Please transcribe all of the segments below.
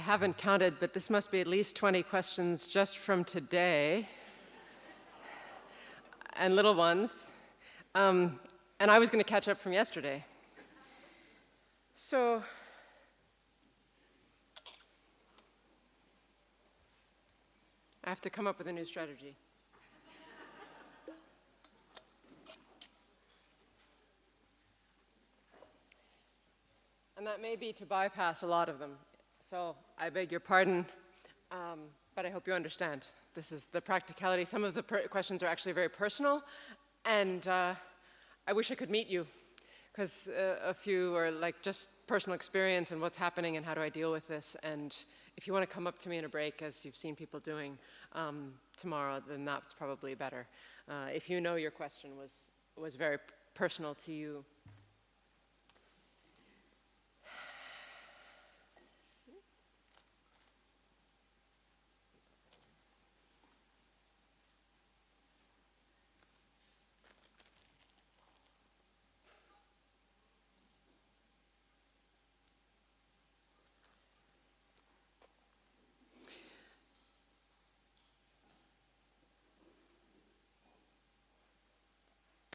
haven't counted, but this must be at least 20 questions just from today, and little ones. And I was going to catch up from yesterday. So, I have to come up with a new strategy. And that may be to bypass a lot of them. So I beg your pardon, but I hope you understand. This is the practicality. Some of the questions are actually very personal, and I wish I could meet you, because a few are like just personal experience and what's happening and how do I deal with this. And if you want to come up to me in a break, as you've seen people doing tomorrow, then that's probably better. If you know your question was very personal to you.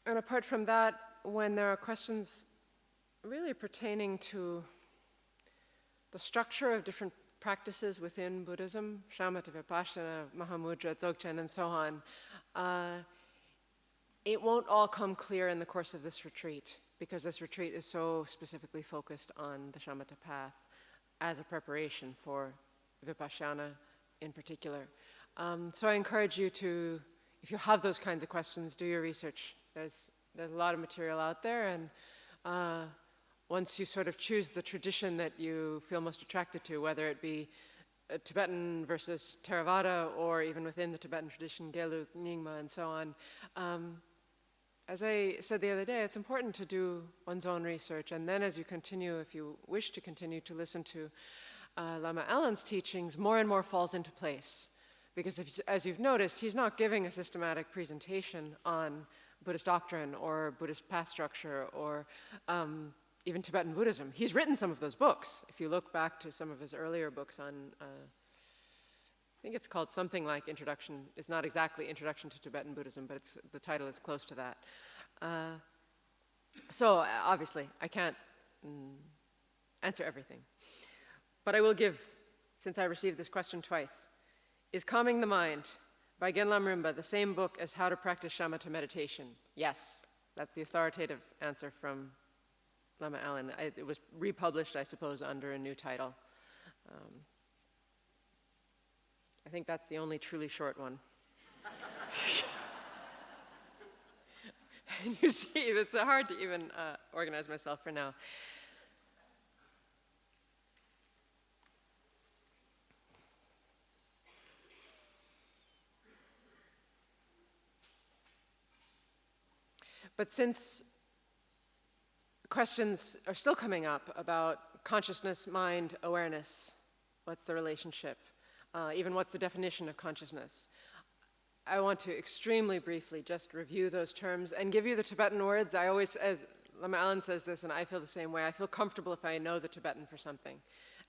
And apart from that, when there are questions really pertaining to the structure of different practices within Buddhism, Shamatha, Vipassana, Mahamudra, Dzogchen, and so on, it won't all come clear in the course of this retreat, because this retreat is so specifically focused on the Shamatha path as a preparation for Vipassana in particular. So I encourage you to, if you have those kinds of questions, do your research. There's a lot of material out there, and once you sort of choose the tradition that you feel most attracted to, whether it be Tibetan versus Theravada, or even within the Tibetan tradition, Gelug, Nyingma, and so on, as I said the other day, it's important to do one's own research, and then as you continue, if you wish to continue to listen to Lama Alan's teachings, more and more falls into place. Because as you've noticed, he's not giving a systematic presentation on Buddhist doctrine or Buddhist path structure or even Tibetan Buddhism. He's written some of those books. If you look back to some of his earlier books on, I think it's called something like Introduction. It's not exactly Introduction to Tibetan Buddhism, but the title is close to that. So obviously, I can't answer everything. But I will give, since I received this question twice, is Calming the Mind by Genlam Rinpa the same book as How to Practice Shamatha Meditation? Yes, that's the authoritative answer from Lama Alan. It was republished, I suppose, under a new title. I think that's the only truly short one. And you see, it's hard to even organize myself for now. But since questions are still coming up about consciousness, mind, awareness, what's the relationship, even what's the definition of consciousness, I want to extremely briefly just review those terms and give you the Tibetan words. I always, as Lama Alan says this, and I feel the same way, I feel comfortable if I know the Tibetan for something.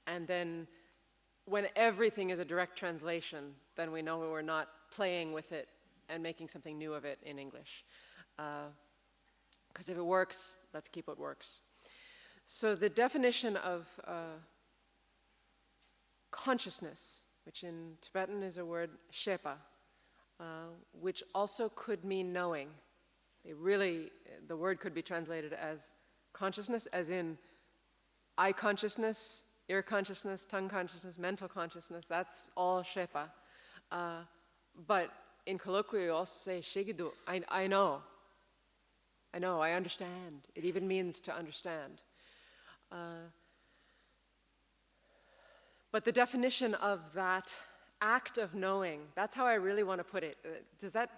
And then when everything is a direct translation, then we know we're not playing with it and making something new of it in English. Because if it works, let's keep what works. So the definition of consciousness, which in Tibetan is a word shepa, which also could mean knowing. The word could be translated as consciousness, as in eye consciousness, ear consciousness, tongue consciousness, mental consciousness. That's all shepa. But in colloquial, you also say shigidu, I know. I know, I understand. It even means to understand. But the definition of that act of knowing, that's how I really want to put it. Does that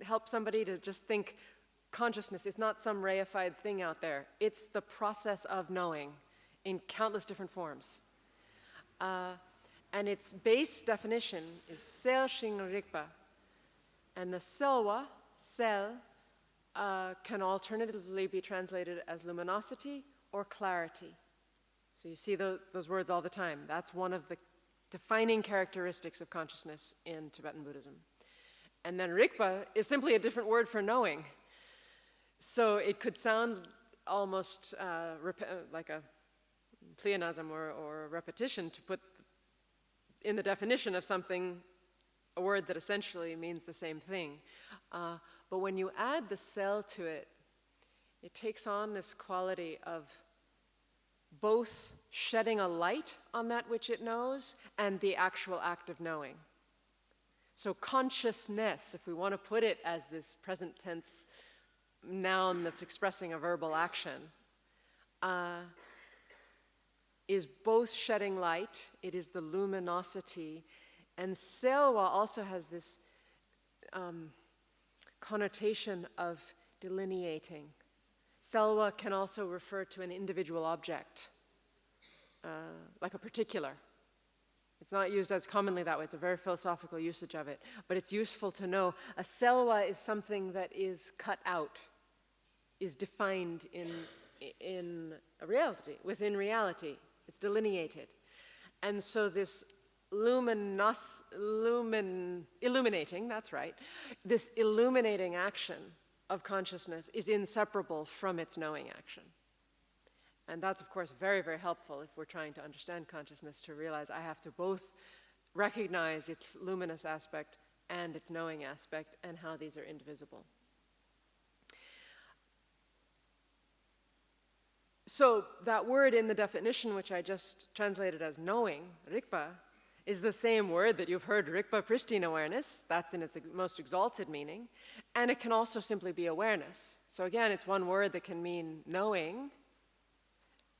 help somebody to just think consciousness is not some reified thing out there? It's the process of knowing in countless different forms. And its base definition is sel shing rikpa. And the selwa, sel, can alternatively be translated as luminosity or clarity. So you see those words all the time. That's one of the defining characteristics of consciousness in Tibetan Buddhism. And then Rigpa is simply a different word for knowing. So it could sound almost like a pleonasm or a repetition to put in the definition of something a word that essentially means the same thing. But when you add the cell to it, it takes on this quality of both shedding a light on that which it knows and the actual act of knowing. So consciousness, if we want to put it as this present tense noun that's expressing a verbal action, is both shedding light, it is the luminosity, and selwa also has this connotation of delineating. Selwa can also refer to an individual object, like a particular. It's not used as commonly that way. It's a very philosophical usage of it. But it's useful to know a selwa is something that is cut out, is defined in a reality, within reality. It's delineated. And so this illuminating, that's right, this illuminating action of consciousness is inseparable from its knowing action. And that's, of course, very, very helpful if we're trying to understand consciousness, to realize I have to both recognize its luminous aspect and its knowing aspect and how these are indivisible. So that word in the definition, which I just translated as knowing, Rigpa, is the same word that you've heard, Rigpa, pristine awareness. That's in its most exalted meaning. And it can also simply be awareness. So again, it's one word that can mean knowing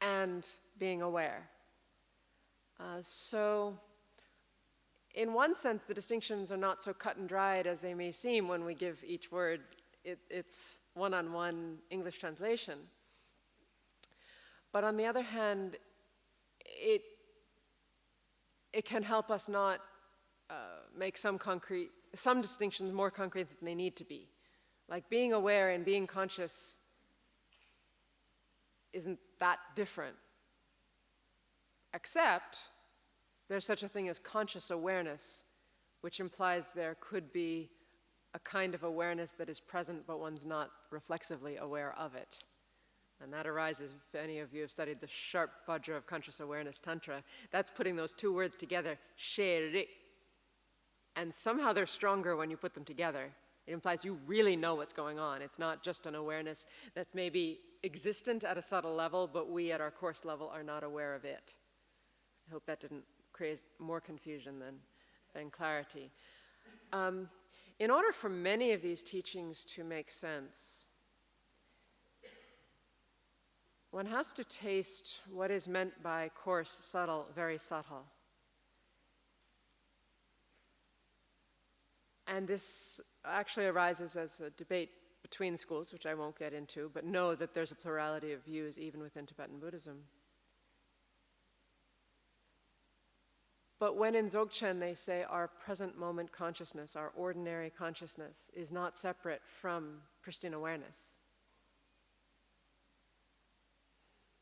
and being aware. So in one sense, the distinctions are not so cut and dried as they may seem when we give each word its one-on-one English translation. But on the other hand, it can help us not make some distinctions more concrete than they need to be. Like being aware and being conscious isn't that different, except there's such a thing as conscious awareness, which implies there could be a kind of awareness that is present, but one's not reflexively aware of it. And that arises, if any of you have studied the sharp Vajra of conscious awareness tantra, that's putting those two words together, she-ri. And somehow they're stronger when you put them together. It implies you really know what's going on. It's not just an awareness that's maybe existent at a subtle level, but we at our coarse level are not aware of it. I hope that didn't create more confusion than clarity. In order for many of these teachings to make sense, one has to taste what is meant by coarse, subtle, very subtle. And this actually arises as a debate between schools, which I won't get into, but know that there's a plurality of views even within Tibetan Buddhism. But when in Dzogchen they say our present moment consciousness, our ordinary consciousness, is not separate from pristine awareness.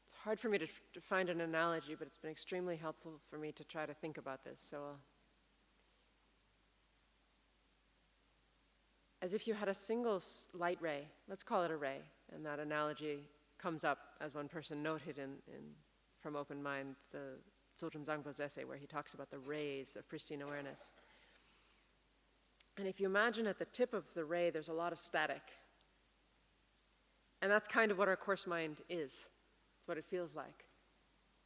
It's hard for me to find an analogy, but it's been extremely helpful for me to try to think about this. So, as if you had a single light ray, let's call it a ray, and that analogy comes up, as one person noted from Open Mind, the Tsogyam Zangpo's essay where he talks about the rays of pristine awareness. And if you imagine at the tip of the ray there's a lot of static, and that's kind of what our coarse mind is. It's what it feels like.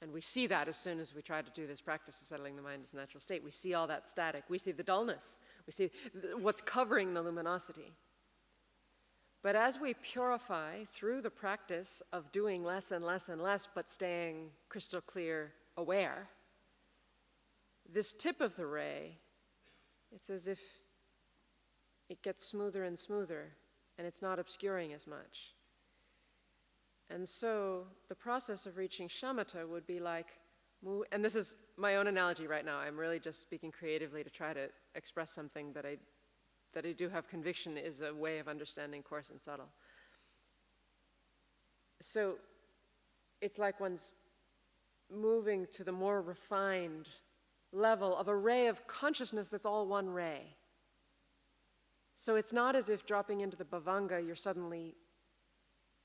And we see that as soon as we try to do this practice of settling the mind in its natural state. We see all that static. We see the dullness. We see what's covering the luminosity. But as we purify through the practice of doing less and less and less, but staying crystal clear aware, this tip of the ray, it's as if it gets smoother and smoother, and it's not obscuring as much. And so the process of reaching shamatha would be like, and this is my own analogy right now, I'm really just speaking creatively to try to express something that I do have conviction is a way of understanding coarse and subtle. So it's like one's moving to the more refined level of a ray of consciousness that's all one ray. So it's not as if dropping into the bhavanga, you're suddenly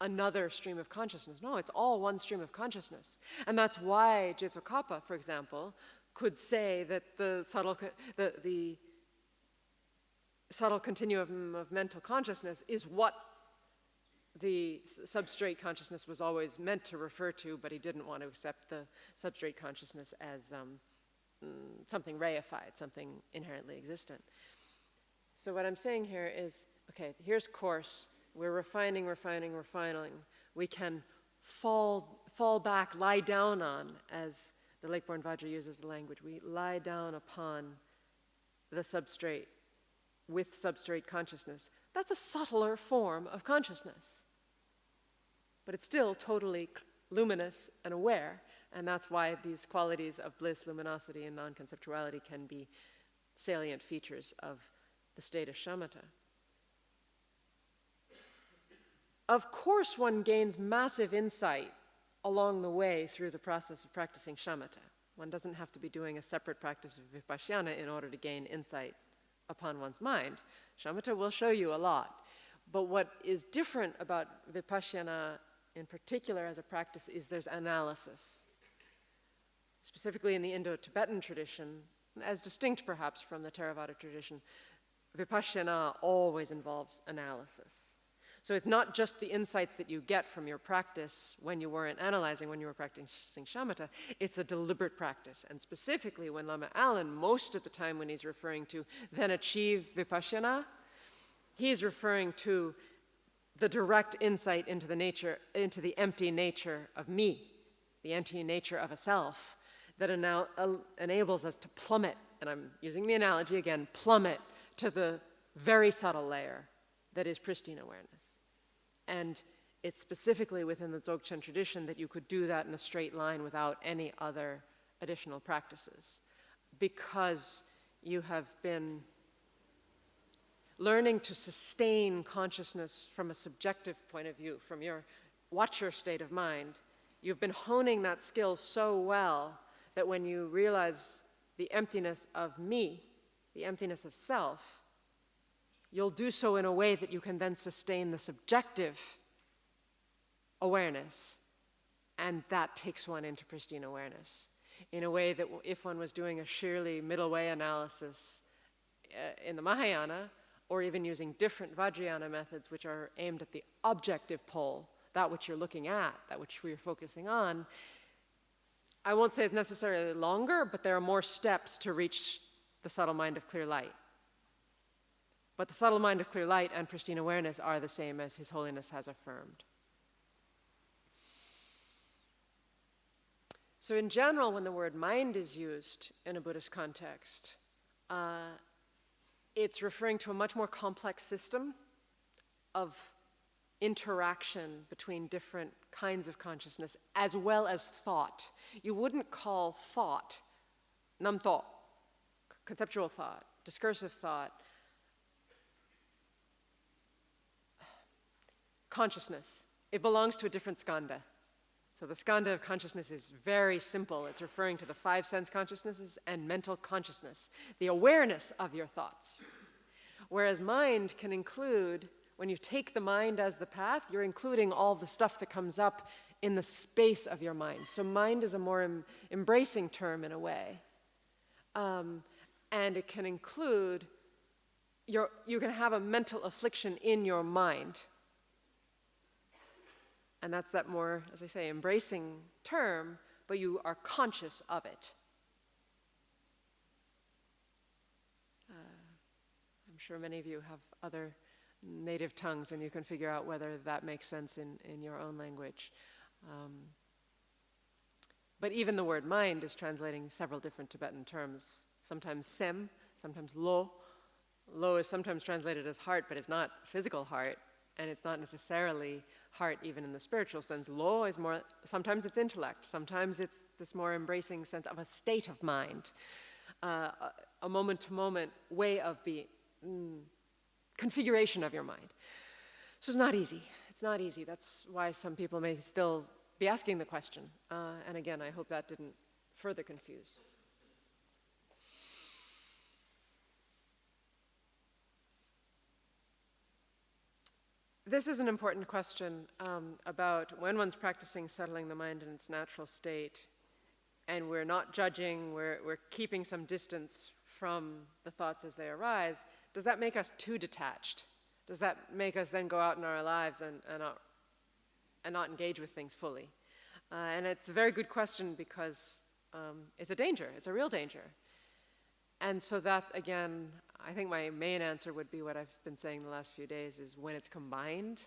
another stream of consciousness. No, it's all one stream of consciousness. And that's why Jetsokapa, for example, could say that the subtle continuum of mental consciousness is what the substrate consciousness was always meant to refer to, but he didn't want to accept the substrate consciousness as something reified, something inherently existent. So what I'm saying here is, okay, here's course. We're refining. We can fall back, lie down on, as the Lakeborn Vajra uses the language. We lie down upon the substrate with substrate consciousness. That's a subtler form of consciousness. But it's still totally luminous and aware, and that's why these qualities of bliss, luminosity, and non-conceptuality can be salient features of the state of shamatha. Of course, one gains massive insight along the way through the process of practicing shamatha. One doesn't have to be doing a separate practice of vipassana in order to gain insight upon one's mind. Shamatha will show you a lot. But what is different about vipassana in particular as a practice is there's analysis. Specifically in the Indo-Tibetan tradition, as distinct perhaps from the Theravada tradition, vipassana always involves analysis. So it's not just the insights that you get from your practice when you weren't analyzing, when you were practicing shamatha. It's a deliberate practice. And specifically when Lama Allen, most of the time when he's referring to then achieve vipassana, he's referring to the direct insight into the empty nature of me, the empty nature of a self that enables us to plummet, and I'm using the analogy again, plummet to the very subtle layer that is pristine awareness. And it's specifically within the Dzogchen tradition that you could do that in a straight line without any other additional practices, because you have been learning to sustain consciousness from a subjective point of view, from your watcher state of mind. You've been honing that skill so well that when you realize the emptiness of me, the emptiness of self, you'll do so in a way that you can then sustain the subjective awareness, and that takes one into pristine awareness in a way that if one was doing a sheerly middle way analysis in the Mahayana, or even using different Vajrayana methods which are aimed at the objective pole, that which you're looking at, that which we're focusing on, I won't say it's necessarily longer, but there are more steps to reach the subtle mind of clear light. But the subtle mind of clear light and pristine awareness are the same, as His Holiness has affirmed. So in general, when the word mind is used in a Buddhist context, it's referring to a much more complex system of interaction between different kinds of consciousness, as well as thought. You wouldn't call thought, nam thought, conceptual thought, discursive thought, consciousness. It belongs to a different skanda. So the skanda of consciousness is very simple. It's referring to the 5 sense consciousnesses and mental consciousness, the awareness of your thoughts. Whereas mind can include, when you take the mind as the path, you're including all the stuff that comes up in the space of your mind. So mind is a more embracing term in a way. And it can include, you can have a mental affliction in your mind. And that's that more, as I say, embracing term, but you are conscious of it. I'm sure many of you have other native tongues, and you can figure out whether that makes sense in your own language. But even the word mind is translating several different Tibetan terms, sometimes sem, sometimes lo. Lo is sometimes translated as heart, but it's not physical heart, and it's not necessarily heart even in the spiritual sense. Lo is more, sometimes it's intellect, sometimes it's this more embracing sense of a state of mind, a moment-to-moment way of being, configuration of your mind. So it's not easy. It's not easy. That's why some people may still be asking the question. And again, I hope that didn't further confuse. This is an important question about when one's practicing settling the mind in its natural state, and we're not judging, we're keeping some distance from the thoughts as they arise. Does that make us too detached? Does that make us then go out in our lives and not engage with things fully? And it's a very good question because it's a danger, it's a real danger. And so that, again, I think my main answer would be what I've been saying the last few days, is when it's combined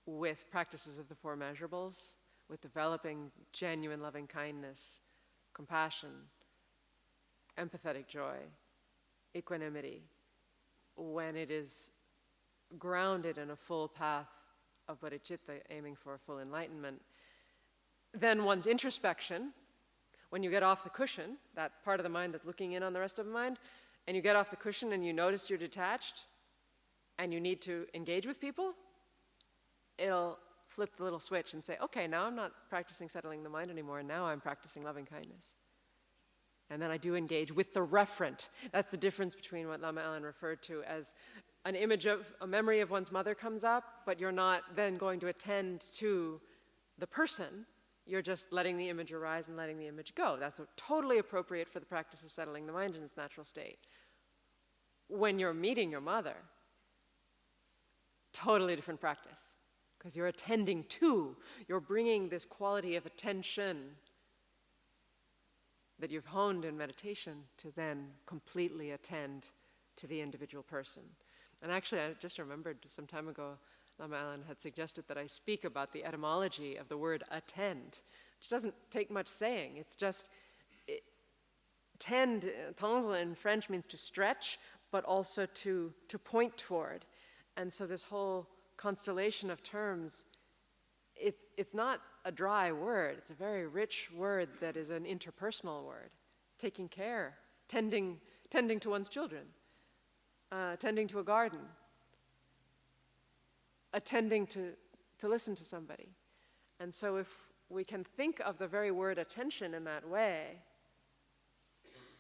with practices of the four measurables, with developing genuine loving kindness, compassion, empathetic joy, equanimity, when it is grounded in a full path of bodhicitta, aiming for full enlightenment, then one's introspection, when you get off the cushion, that part of the mind that's looking in on the rest of the mind, and you get off the cushion and you notice you're detached and you need to engage with people, it'll flip the little switch and say, okay, now I'm not practicing settling the mind anymore, and now I'm practicing loving kindness. And then I do engage with the referent. That's the difference between what Lama Allen referred to as an image of, a memory of one's mother comes up, but you're not then going to attend to the person. You're just letting the image arise and letting the image go. That's totally appropriate for the practice of settling the mind in its natural state. When you're meeting your mother, totally different practice, because you're attending to, you're bringing this quality of attention that you've honed in meditation to then completely attend to the individual person. And actually, I just remembered some time ago, Lama Allen had suggested that I speak about the etymology of the word attend, which doesn't take much saying. It's just, tend, tendre in French means to stretch, but also to point toward. And so this whole constellation of terms, it's not a dry word. It's a very rich word that is an interpersonal word. It's taking care, tending to one's children, tending to a garden, attending to listen to somebody. And so if we can think of the very word attention in that way,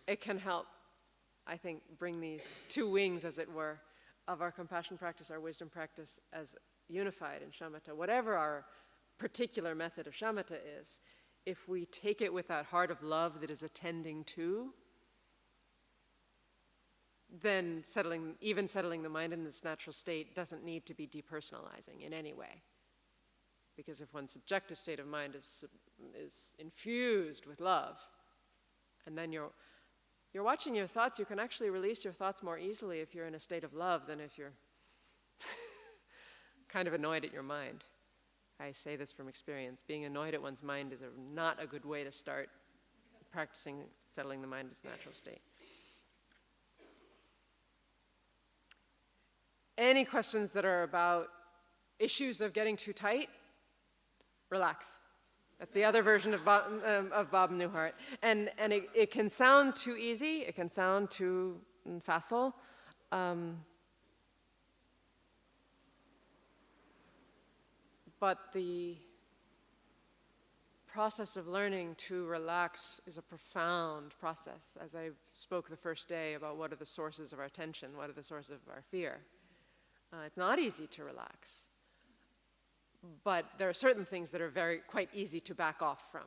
it can help, I think, bring these two wings, as it were, of our compassion practice, our wisdom practice, as unified in shamatha. Whatever our particular method of shamatha is, if we take it with that heart of love that is attending to, then even settling the mind in its natural state doesn't need to be depersonalizing in any way. Because if one's subjective state of mind is infused with love, and then you're watching your thoughts, you can actually release your thoughts more easily if you're in a state of love than if you're kind of annoyed at your mind. I say this from experience. Being annoyed at one's mind is not a good way to start practicing settling the mind in its natural state. Any questions that are about issues of getting too tight? Relax. That's the other version of Bob Newhart. And it can sound too easy. It can sound too facile. But the process of learning to relax is a profound process. As I spoke the first day about what are the sources of our tension, what are the sources of our fear. It's not easy to relax. But there are certain things that are quite easy to back off from.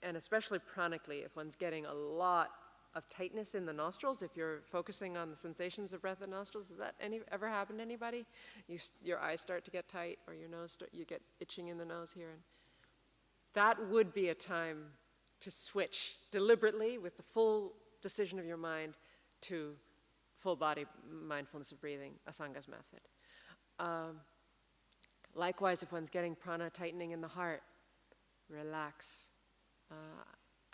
And especially chronically, if one's getting a lot of tightness in the nostrils, if you're focusing on the sensations of breath in nostrils, does that ever happen to anybody? Your eyes start to get tight, or your nose, you get itching in the nose here. And that would be a time to switch deliberately with the full decision of your mind to full body mindfulness of breathing, Asanga's method. Likewise, if one's getting prana tightening in the heart, relax.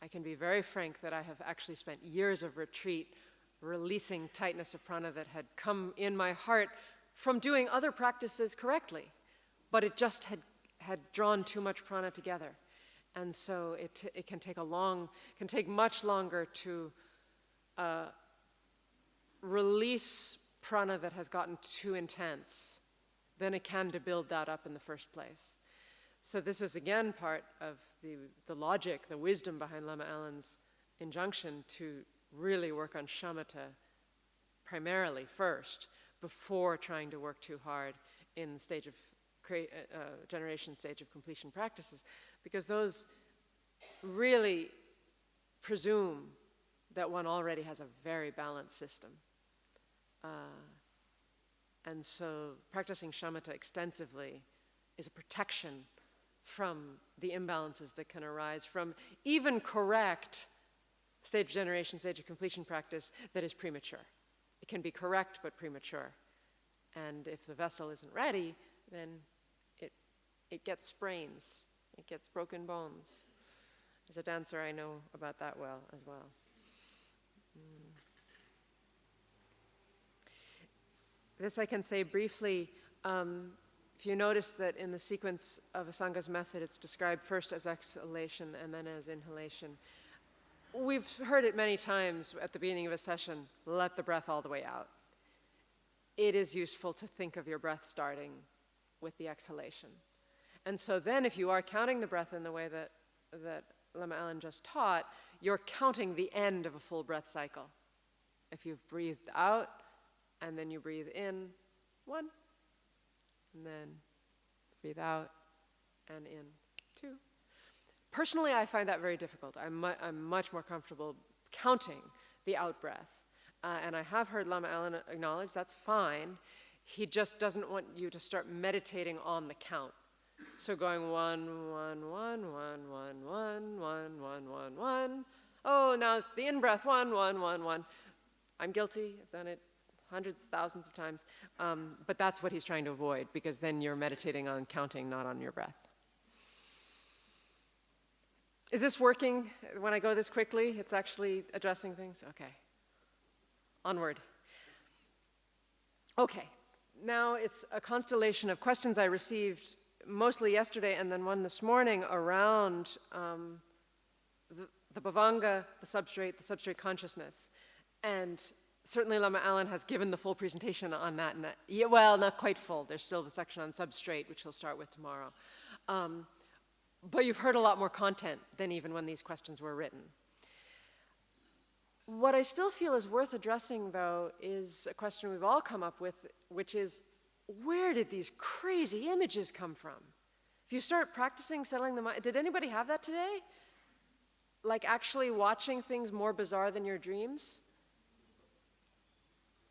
I can be very frank that I have actually spent years of retreat releasing tightness of prana that had come in my heart from doing other practices correctly, but it just had drawn too much prana together. And so it can take much longer to release prana that has gotten too intense than it can to build that up in the first place. So this is again part of the logic, the wisdom behind Lama Allen's injunction to really work on shamatha primarily first, before trying to work too hard in the stage of generation stage of completion practices, because those really presume that one already has a very balanced system. And so practicing shamatha extensively is a protection from the imbalances that can arise from even correct stage of generation, stage of completion practice that is premature. It can be correct but premature. And if the vessel isn't ready, then it gets sprains, it gets broken bones. As a dancer, I know about that well as well. This I can say briefly. If you notice that in the sequence of Asanga's method, it's described first as exhalation and then as inhalation. We've heard it many times at the beginning of a session, let the breath all the way out. It is useful to think of your breath starting with the exhalation. And so then if you are counting the breath in the way that Lama Allen just taught, you're counting the end of a full breath cycle. If you've breathed out and then you breathe in, 1, and then breathe out and in, 2. Personally, I find that very difficult. I'm much more comfortable counting the out breath. And I have heard Lama Allen acknowledge that's fine. He just doesn't want you to start meditating on the count. So going 1, 1, 1, 1, 1, 1, 1, 1, 1, 1. Oh, now it's the in-breath, 1, 1, 1, 1. I'm guilty, I've done it hundreds, thousands of times. But that's what he's trying to avoid, because then you're meditating on counting, not on your breath. Is this working when I go this quickly? It's actually addressing things? Okay. Onward. Okay. Now it's a constellation of questions I received mostly yesterday and then one this morning around the bhavanga, the substrate consciousness. And certainly Lama Allen has given the full presentation on that. Well, not quite full. There's still the section on substrate, which he'll start with tomorrow. But you've heard a lot more content than even when these questions were written. What I still feel is worth addressing, though, is a question we've all come up with, which is, where did these crazy images come from? If you start practicing settling the mind, did anybody have that today? Like actually watching things more bizarre than your dreams?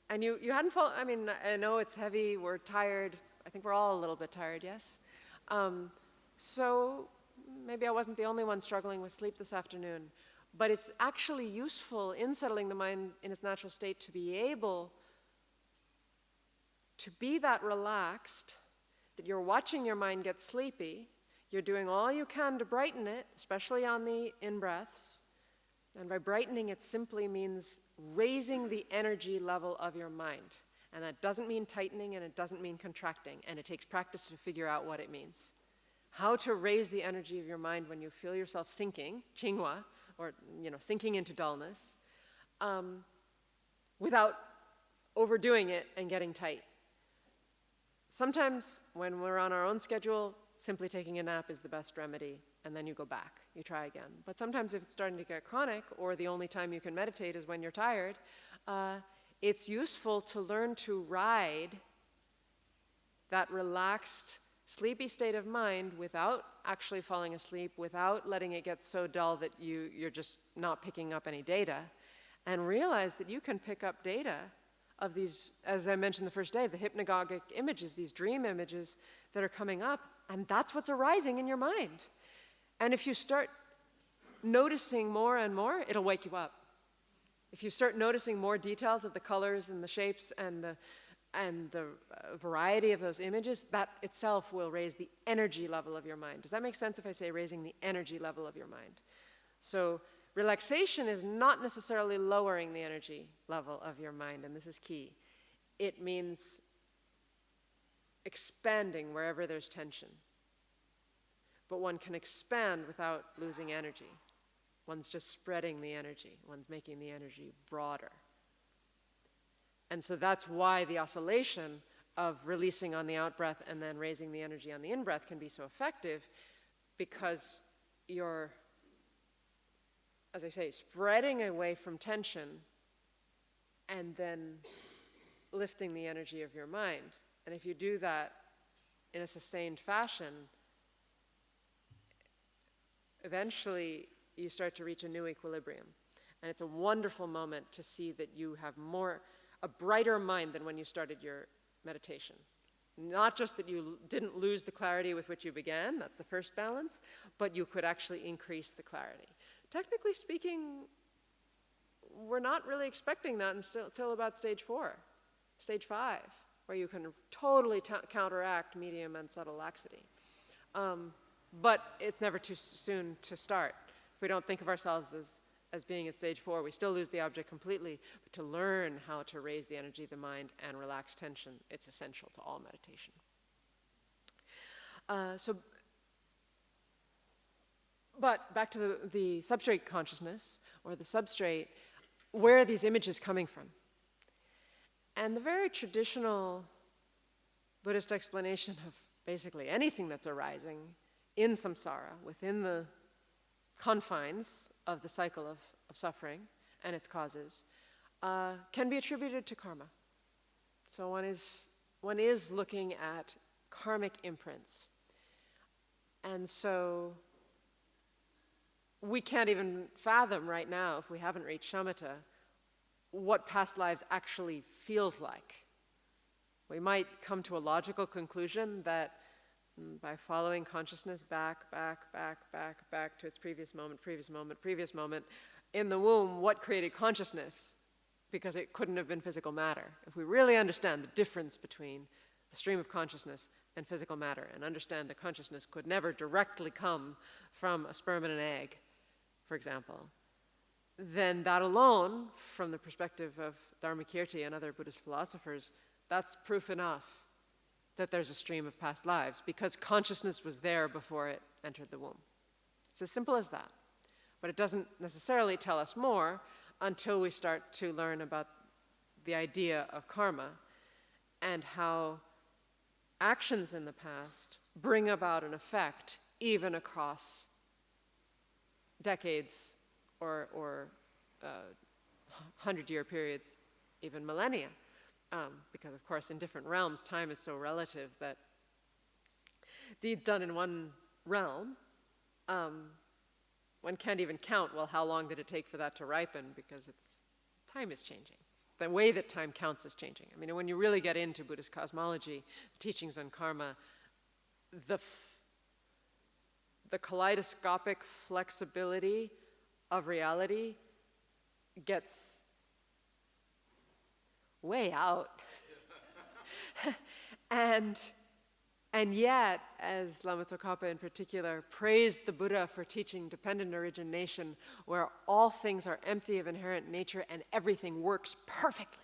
And you hadn't fallen, I mean, I know it's heavy, we're tired. I think we're all a little bit tired, yes? So maybe I wasn't the only one struggling with sleep this afternoon. But it's actually useful in settling the mind in its natural state to be able to be that relaxed, that you're watching your mind get sleepy, you're doing all you can to brighten it, especially on the in-breaths. And by brightening, it simply means raising the energy level of your mind. And that doesn't mean tightening and it doesn't mean contracting. And it takes practice to figure out what it means. How to raise the energy of your mind when you feel yourself sinking, qinghua, or sinking into dullness, without overdoing it and getting tight. Sometimes when we're on our own schedule, simply taking a nap is the best remedy, and then you go back, you try again. But sometimes if it's starting to get chronic, or the only time you can meditate is when you're tired, it's useful to learn to ride that relaxed, sleepy state of mind without actually falling asleep, without letting it get so dull that you're just not picking up any data, and realize that you can pick up data of these, as I mentioned the first day, the hypnagogic images, these dream images that are coming up, and that's what's arising in your mind. And if you start noticing more and more, it'll wake you up. If you start noticing more details of the colors and the shapes and the variety of those images, that itself will raise the energy level of your mind. Does that make sense if I say raising the energy level of your mind? So relaxation is not necessarily lowering the energy level of your mind, and this is key. It means expanding wherever there's tension. But one can expand without losing energy. One's just spreading the energy. One's making the energy broader. And so that's why the oscillation of releasing on the out-breath and then raising the energy on the in-breath can be so effective because you're, as I say, spreading away from tension and then lifting the energy of your mind. And if you do that in a sustained fashion, eventually you start to reach a new equilibrium. And it's a wonderful moment to see that you have a brighter mind than when you started your meditation. Not just that you didn't lose the clarity with which you began, that's the first balance, but you could actually increase the clarity. Technically speaking, we're not really expecting that until about stage 4, stage 5, where you can totally counteract medium and subtle laxity. But it's never too soon to start. If we don't think of ourselves as being at stage 4, we still lose the object completely. But to learn how to raise the energy of the mind and relax tension, it's essential to all meditation. But back to the substrate consciousness, or the substrate, where are these images coming from? And the very traditional Buddhist explanation of basically anything that's arising in samsara, within the confines of the cycle of suffering and its causes, can be attributed to karma. So one is looking at karmic imprints. And so we can't even fathom right now, if we haven't reached shamatha, what past lives actually feels like. We might come to a logical conclusion that by following consciousness back to its previous moment, in the womb, what created consciousness? Because it couldn't have been physical matter. If we really understand the difference between the stream of consciousness and physical matter, and understand that consciousness could never directly come from a sperm and an egg, for example, then that alone, from the perspective of Dharmakirti and other Buddhist philosophers, that's proof enough that there's a stream of past lives, because consciousness was there before it entered the womb. It's as simple as that. But it doesn't necessarily tell us more until we start to learn about the idea of karma and how actions in the past bring about an effect even across decades or 100-year periods, even millennia. Because, of course, in different realms, time is so relative that deeds done in one realm, one can't even count, well, how long did it take for that to ripen, because time is changing. The way that time counts is changing. I mean, when you really get into Buddhist cosmology, the teachings on karma, the kaleidoscopic flexibility of reality gets way out. And yet, as Lama Tsongkhapa in particular praised the Buddha for teaching dependent origination, where all things are empty of inherent nature and everything works perfectly,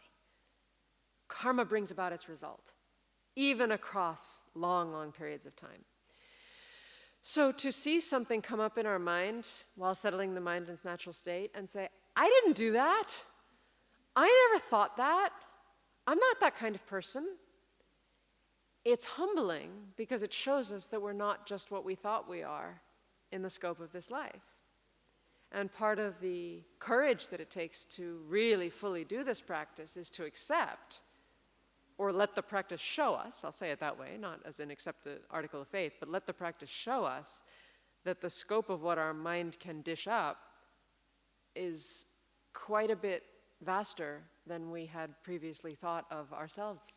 karma brings about its result, even across long, long periods of time. So to see something come up in our mind while settling the mind in its natural state and say, I didn't do that. I never thought that. I'm not that kind of person. It's humbling because it shows us that we're not just what we thought we are in the scope of this life. And part of the courage that it takes to really fully do this practice is to accept, or let the practice show us, I'll say it that way, not as in accept an article of faith, but let the practice show us that the scope of what our mind can dish up is quite a bit vaster than we had previously thought of ourselves.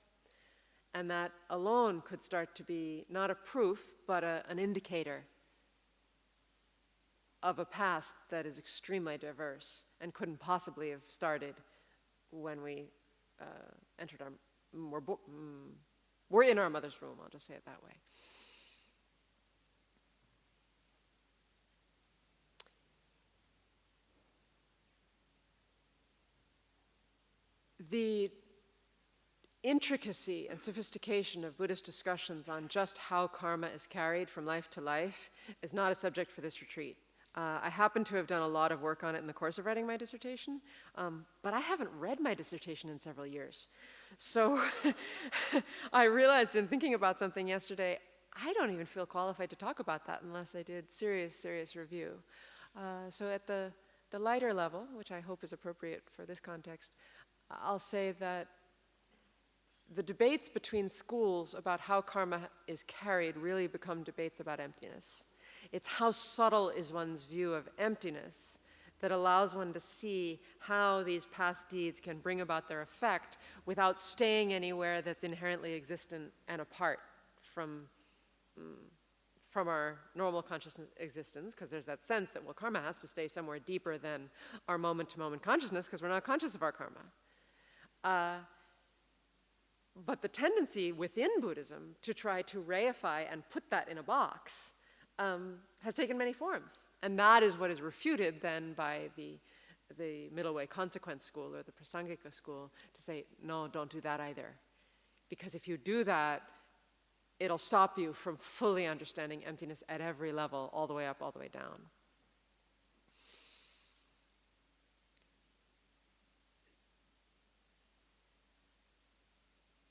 And that alone could start to be not a proof, but an indicator of a past that is extremely diverse and couldn't possibly have started when we entered we're in our mother's womb, I'll just say it that way. The intricacy and sophistication of Buddhist discussions on just how karma is carried from life to life is not a subject for this retreat. I happen to have done a lot of work on it in the course of writing my dissertation, but I haven't read my dissertation in several years. So I realized in thinking about something yesterday, I don't even feel qualified to talk about that unless I did serious review. So at the lighter level, which I hope is appropriate for this context, I'll say that the debates between schools about how karma is carried really become debates about emptiness. It's how subtle is one's view of emptiness that allows one to see how these past deeds can bring about their effect without staying anywhere that's inherently existent and apart from our normal consciousness existence, because there's that sense that, well, karma has to stay somewhere deeper than our moment-to-moment consciousness because we're not conscious of our karma. But the tendency within Buddhism to try to reify and put that in a box has taken many forms. And that is what is refuted then by the middle way consequence school or the Prasangika school to say, no, don't do that either. Because if you do that, it'll stop you from fully understanding emptiness at every level, all the way up, all the way down.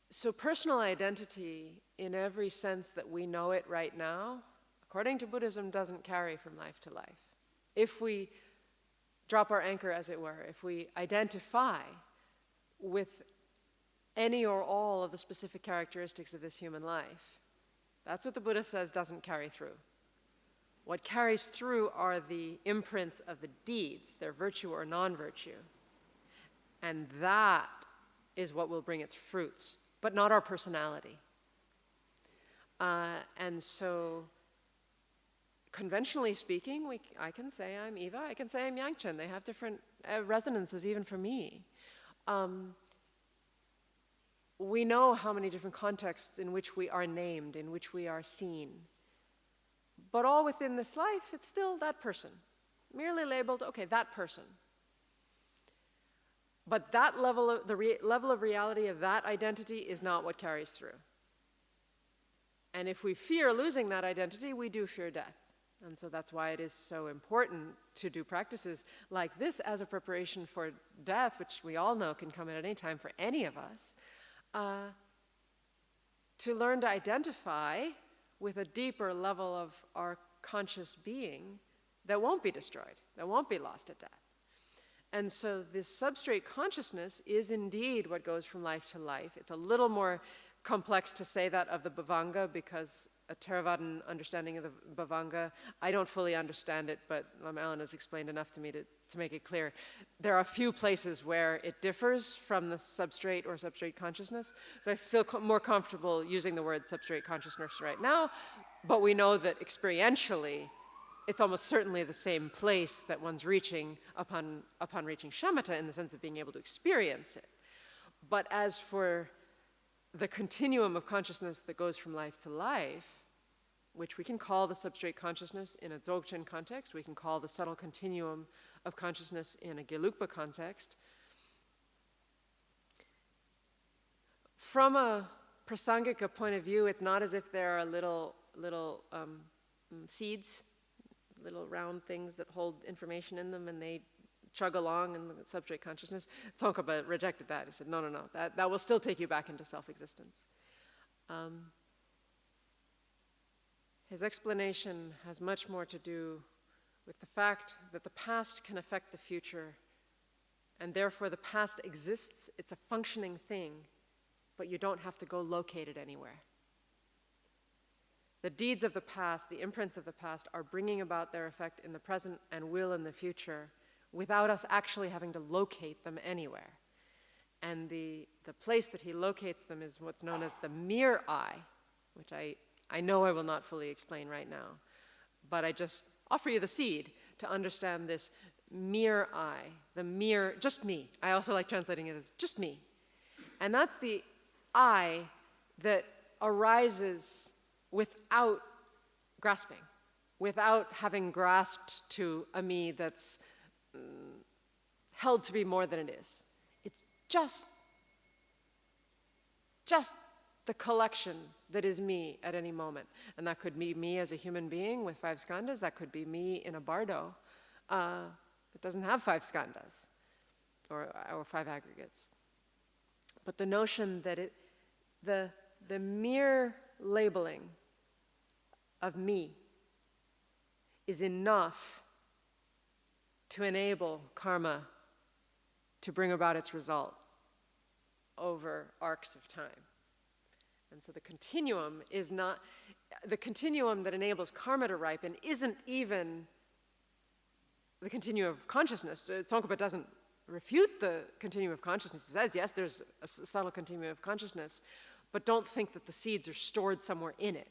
So personal identity, in every sense that we know it right now, according to Buddhism, doesn't carry from life to life. If we drop our anchor, as it were, if we identify with any or all of the specific characteristics of this human life, that's what the Buddha says doesn't carry through. What carries through are the imprints of the deeds, their virtue or non-virtue. And that is what will bring its fruits, but not our personality. And so, conventionally speaking, I can say I'm Eva, I can say I'm Yangchen. They have different resonances even for me. We know how many different contexts in which we are named, in which we are seen. But all within this life, it's still that person. Merely labeled, okay, that person. But that level of, level of reality of that identity is not what carries through. And if we fear losing that identity, we do fear death. And so that's why it is so important to do practices like this as a preparation for death, which we all know can come at any time for any of us, to learn to identify with a deeper level of our conscious being that won't be destroyed, that won't be lost at death. And so this substrate consciousness is indeed what goes from life to life. It's a little more complex to say that of the Bhavanga, because a Theravadan understanding of the Bhavanga, I don't fully understand it, but Alan has explained enough to me to make it clear. There are a few places where it differs from the substrate or substrate consciousness. So I feel more comfortable using the word substrate consciousness right now, but we know that experientially, it's almost certainly the same place that one's reaching upon reaching shamatha, in the sense of being able to experience it. But as for the continuum of consciousness that goes from life to life, which we can call the substrate consciousness in a Dzogchen context, we can call the subtle continuum of consciousness in a Gelugpa context. From a Prasangika point of view, it's not as if there are little seeds, little round things that hold information in them and they chug along in the substrate consciousness. Tsongkhapa rejected that. He said, no, that will still take you back into self-existence. His explanation has much more to do with the fact that the past can affect the future, and therefore the past exists, it's a functioning thing, but you don't have to go locate it anywhere. The deeds of the past, the imprints of the past, are bringing about their effect in the present and will in the future, without us actually having to locate them anywhere. And the place that he locates them is what's known as the mere I, which I know I will not fully explain right now, but I just offer you the seed to understand this mere I, the mere, just me. I also like translating it as just me. And that's the I that arises without grasping, without having grasped to a me that's held to be more than it is. It's just the collection that is me at any moment. And that could be me as a human being with 5 skandhas. That could be me in a bardo that doesn't have 5 skandhas or 5 aggregates. But the notion that the mere labeling of me is enough to enable karma to bring about its result over arcs of time. And so the continuum is not, the continuum that enables karma to ripen isn't even the continuum of consciousness. Tsongkhapa doesn't refute the continuum of consciousness. It says, yes, there's a subtle continuum of consciousness, but don't think that the seeds are stored somewhere in it.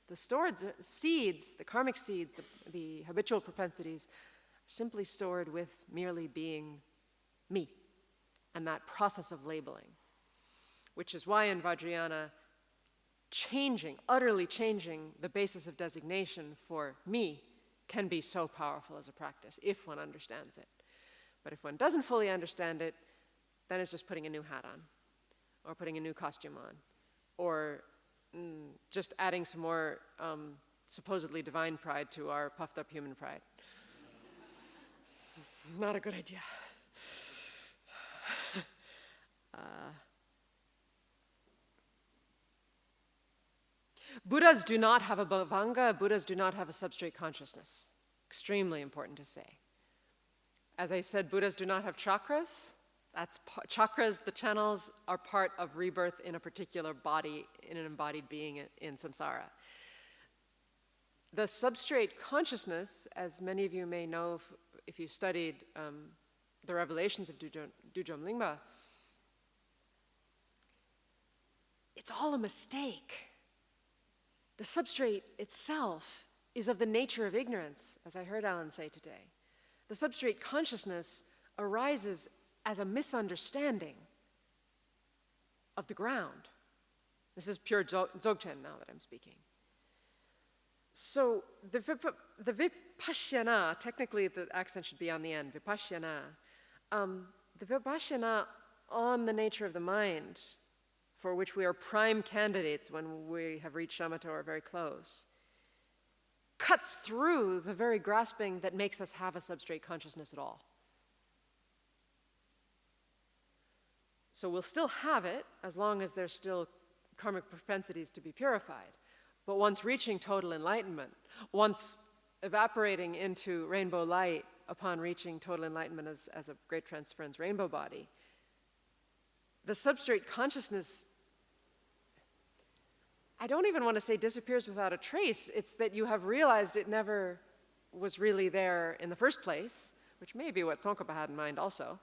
The stored seeds, the karmic seeds, the habitual propensities, are simply stored with merely being me and that process of labeling, which is why in Vajrayana, utterly changing the basis of designation for me can be so powerful as a practice if one understands it. But if one doesn't fully understand it, then it's just putting a new hat on, or putting a new costume on, or just adding some more supposedly divine pride to our puffed up human pride. Not a good idea. Buddhas do not have a bhavanga, Buddhas do not have a substrate consciousness. Extremely important to say. As I said, Buddhas do not have chakras. Chakras, the channels, are part of rebirth in a particular body, in an embodied being in samsara. The substrate consciousness, as many of you may know if you've studied the revelations of Dujom Lingpa, it's all a mistake. The substrate itself is of the nature of ignorance, as I heard Alan say today. The substrate consciousness arises as a misunderstanding of the ground. This is pure Dzogchen now that I'm speaking. So the vipassana, technically the accent should be on the end, vipassana. The vipassana on the nature of the mind, for which we are prime candidates when we have reached shamatha or very close, cuts through the very grasping that makes us have a substrate consciousness at all. So we'll still have it as long as there's still karmic propensities to be purified. But once reaching total enlightenment, once evaporating into rainbow light upon reaching total enlightenment as a great transference rainbow body, the substrate consciousness, I don't even want to say disappears without a trace. It's that you have realized it never was really there in the first place, which may be what Tsongkhapa had in mind also.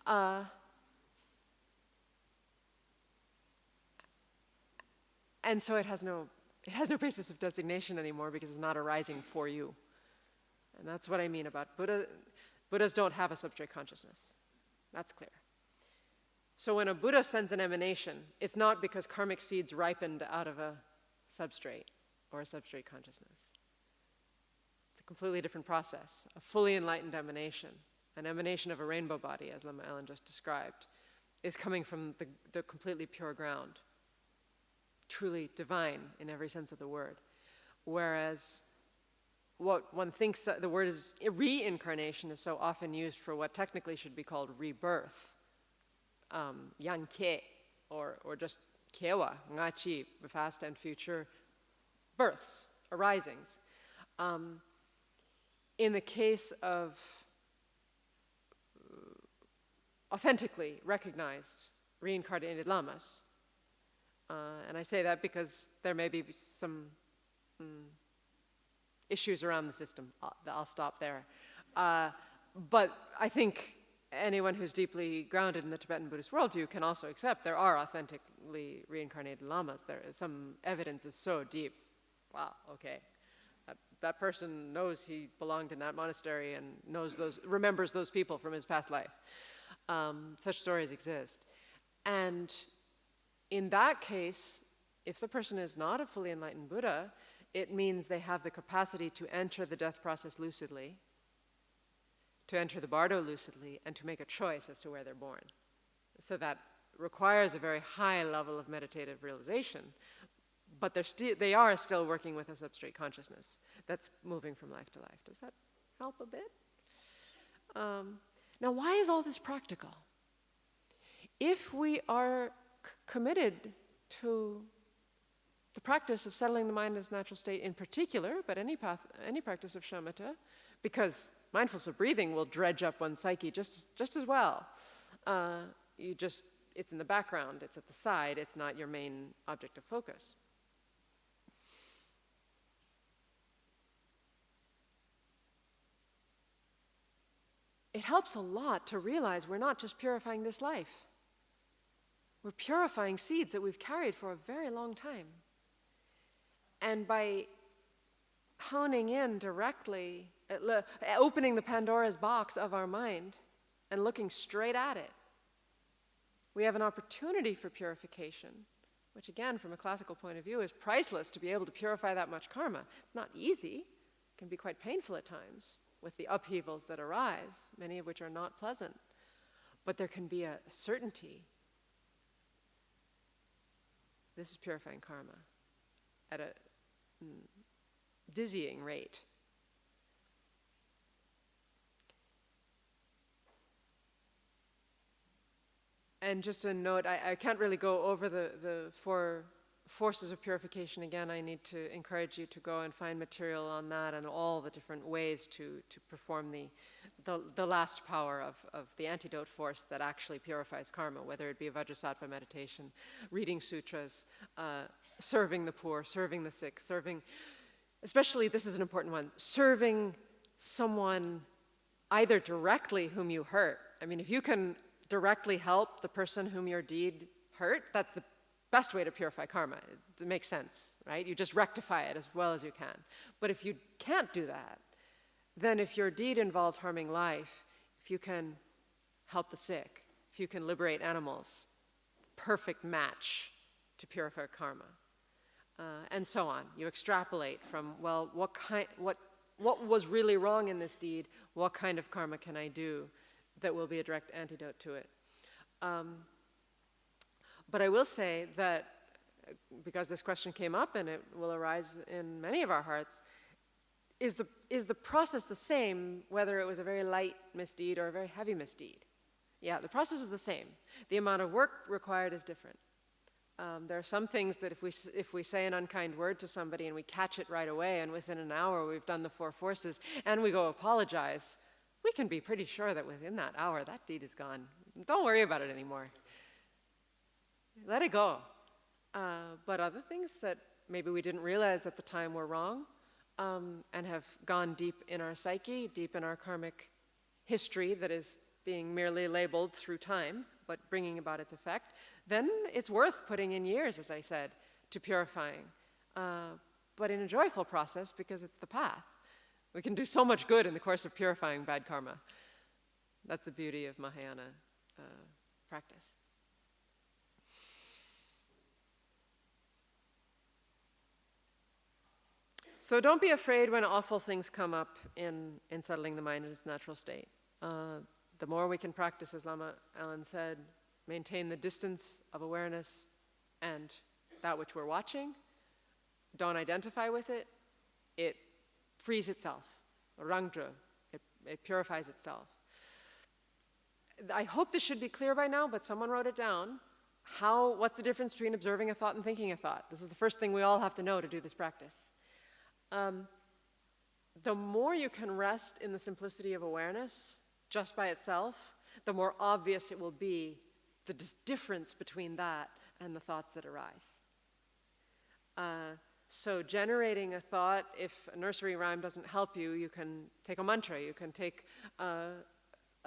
And so it has no basis of designation anymore because it's not arising for you. And that's what I mean about Buddhas don't have a substrate consciousness. That's clear. So when a Buddha sends an emanation, it's not because karmic seeds ripened out of a substrate or a substrate consciousness. It's a completely different process. A fully enlightened emanation, an emanation of a rainbow body, as Lama Ellen just described, is coming from the completely pure ground, truly divine in every sense of the word. Whereas what one thinks the word is reincarnation is so often used for what technically should be called rebirth. Yanke, or just kewa, ngachi, the past and future births, arisings. In the case of authentically recognized reincarnated lamas, and I say that because there may be some issues around the system. I'll stop there. But I think anyone who's deeply grounded in the Tibetan Buddhist worldview can also accept there are authentically reincarnated lamas. Some evidence is so deep. Wow, okay. That person knows he belonged in that monastery and remembers those people from his past life. Such stories exist. And in that case, if the person is not a fully enlightened Buddha, it means they have the capacity to enter the death process lucidly, to enter the bardo lucidly, and to make a choice as to where they're born. So that requires a very high level of meditative realization, but they are still working with a substrate consciousness that's moving from life to life. Does that help a bit? Now, why is all this practical? if we are committed to the practice of settling the mind in its natural state in particular, but any practice of shamatha, because mindfulness of breathing will dredge up one's psyche just as well. It's in the background, it's at the side, it's not your main object of focus. It helps a lot to realize we're not just purifying this life. We're purifying seeds that we've carried for a very long time. And by honing in directly, opening the Pandora's box of our mind and looking straight at it, we have an opportunity for purification, which again, from a classical point of view, is priceless to be able to purify that much karma. It's not easy. It can be quite painful at times with the upheavals that arise, many of which are not pleasant. But there can be a certainty. This is purifying karma at a dizzying rate. And just a note, I can't really go over the 4 forces of purification again. I need to encourage you to go and find material on that and all the different ways to perform the last power of the antidote force that actually purifies karma, whether it be a Vajrasattva meditation, reading sutras, serving the poor, serving the sick, especially, this is an important one, serving someone either directly whom you hurt. I mean, if you can directly help the person whom your deed hurt, that's the best way to purify karma. It makes sense, right? You just rectify it as well as you can. But if you can't do that, then if your deed involved harming life, if you can help the sick, if you can liberate animals, perfect match to purify karma. And so on. You extrapolate from, well, what was really wrong in this deed? What kind of karma can I do that will be a direct antidote to it? But I will say that, because this question came up and it will arise in many of our hearts, is the process the same whether it was a very light misdeed or a very heavy misdeed? Yeah, the process is the same. The amount of work required is different. There are some things that if we say an unkind word to somebody and we catch it right away and within an hour we've done the 4 forces and we go apologize, we can be pretty sure that within that hour that deed is gone. Don't worry about it anymore. Let it go. But other things that maybe we didn't realize at the time were wrong and have gone deep in our psyche, deep in our karmic history that is being merely labeled through time, but bringing about its effect, then it's worth putting in years, as I said, to purifying. But in a joyful process, because it's the path. We can do so much good in the course of purifying bad karma. That's the beauty of Mahayana practice. So don't be afraid when awful things come up in settling the mind in its natural state. The more we can practice, as Lama Allen said, maintain the distance of awareness and that which we're watching, don't identify with it, it frees itself. Rangdra, it purifies itself. I hope this should be clear by now, but someone wrote it down. What's the difference between observing a thought and thinking a thought? This is the first thing we all have to know to do this practice. The more you can rest in the simplicity of awareness just by itself, the more obvious it will be the difference between that and the thoughts that arise. So generating a thought, if a nursery rhyme doesn't help you, you can take a mantra, you can take a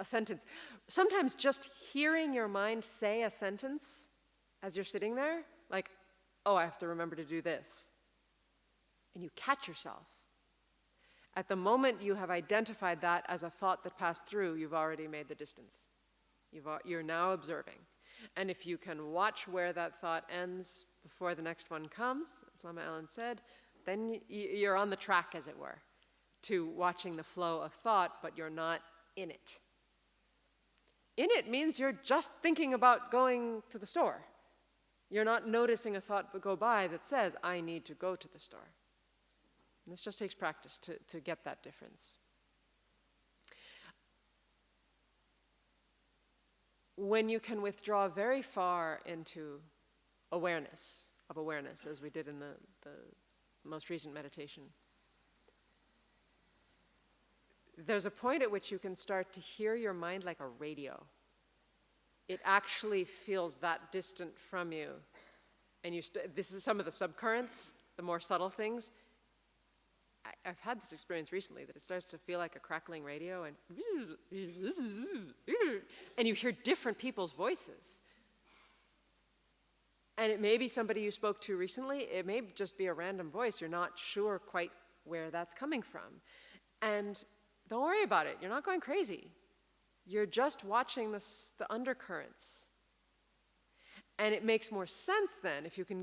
sentence. Sometimes just hearing your mind say a sentence as you're sitting there, like, oh, I have to remember to do this. And you catch yourself. At the moment you have identified that as a thought that passed through, you've already made the distance. You're now observing. And if you can watch where that thought ends before the next one comes, as Lama Allen said, then you're on the track, as it were, to watching the flow of thought, but you're not in it. In it means you're just thinking about going to the store. You're not noticing a thought go by that says, I need to go to the store. And this just takes practice to get that difference. when you can withdraw very far into awareness, as we did in the most recent meditation, there's a point at which you can start to hear your mind like a radio. It actually feels that distant from you. And this is some of the subcurrents, the more subtle things. I've had this experience recently, that it starts to feel like a crackling radio, and you hear different people's voices. And it may be somebody you spoke to recently. It may just be a random voice. You're not sure quite where that's coming from. And don't worry about it. You're not going crazy. You're just watching the undercurrents. And it makes more sense then if you can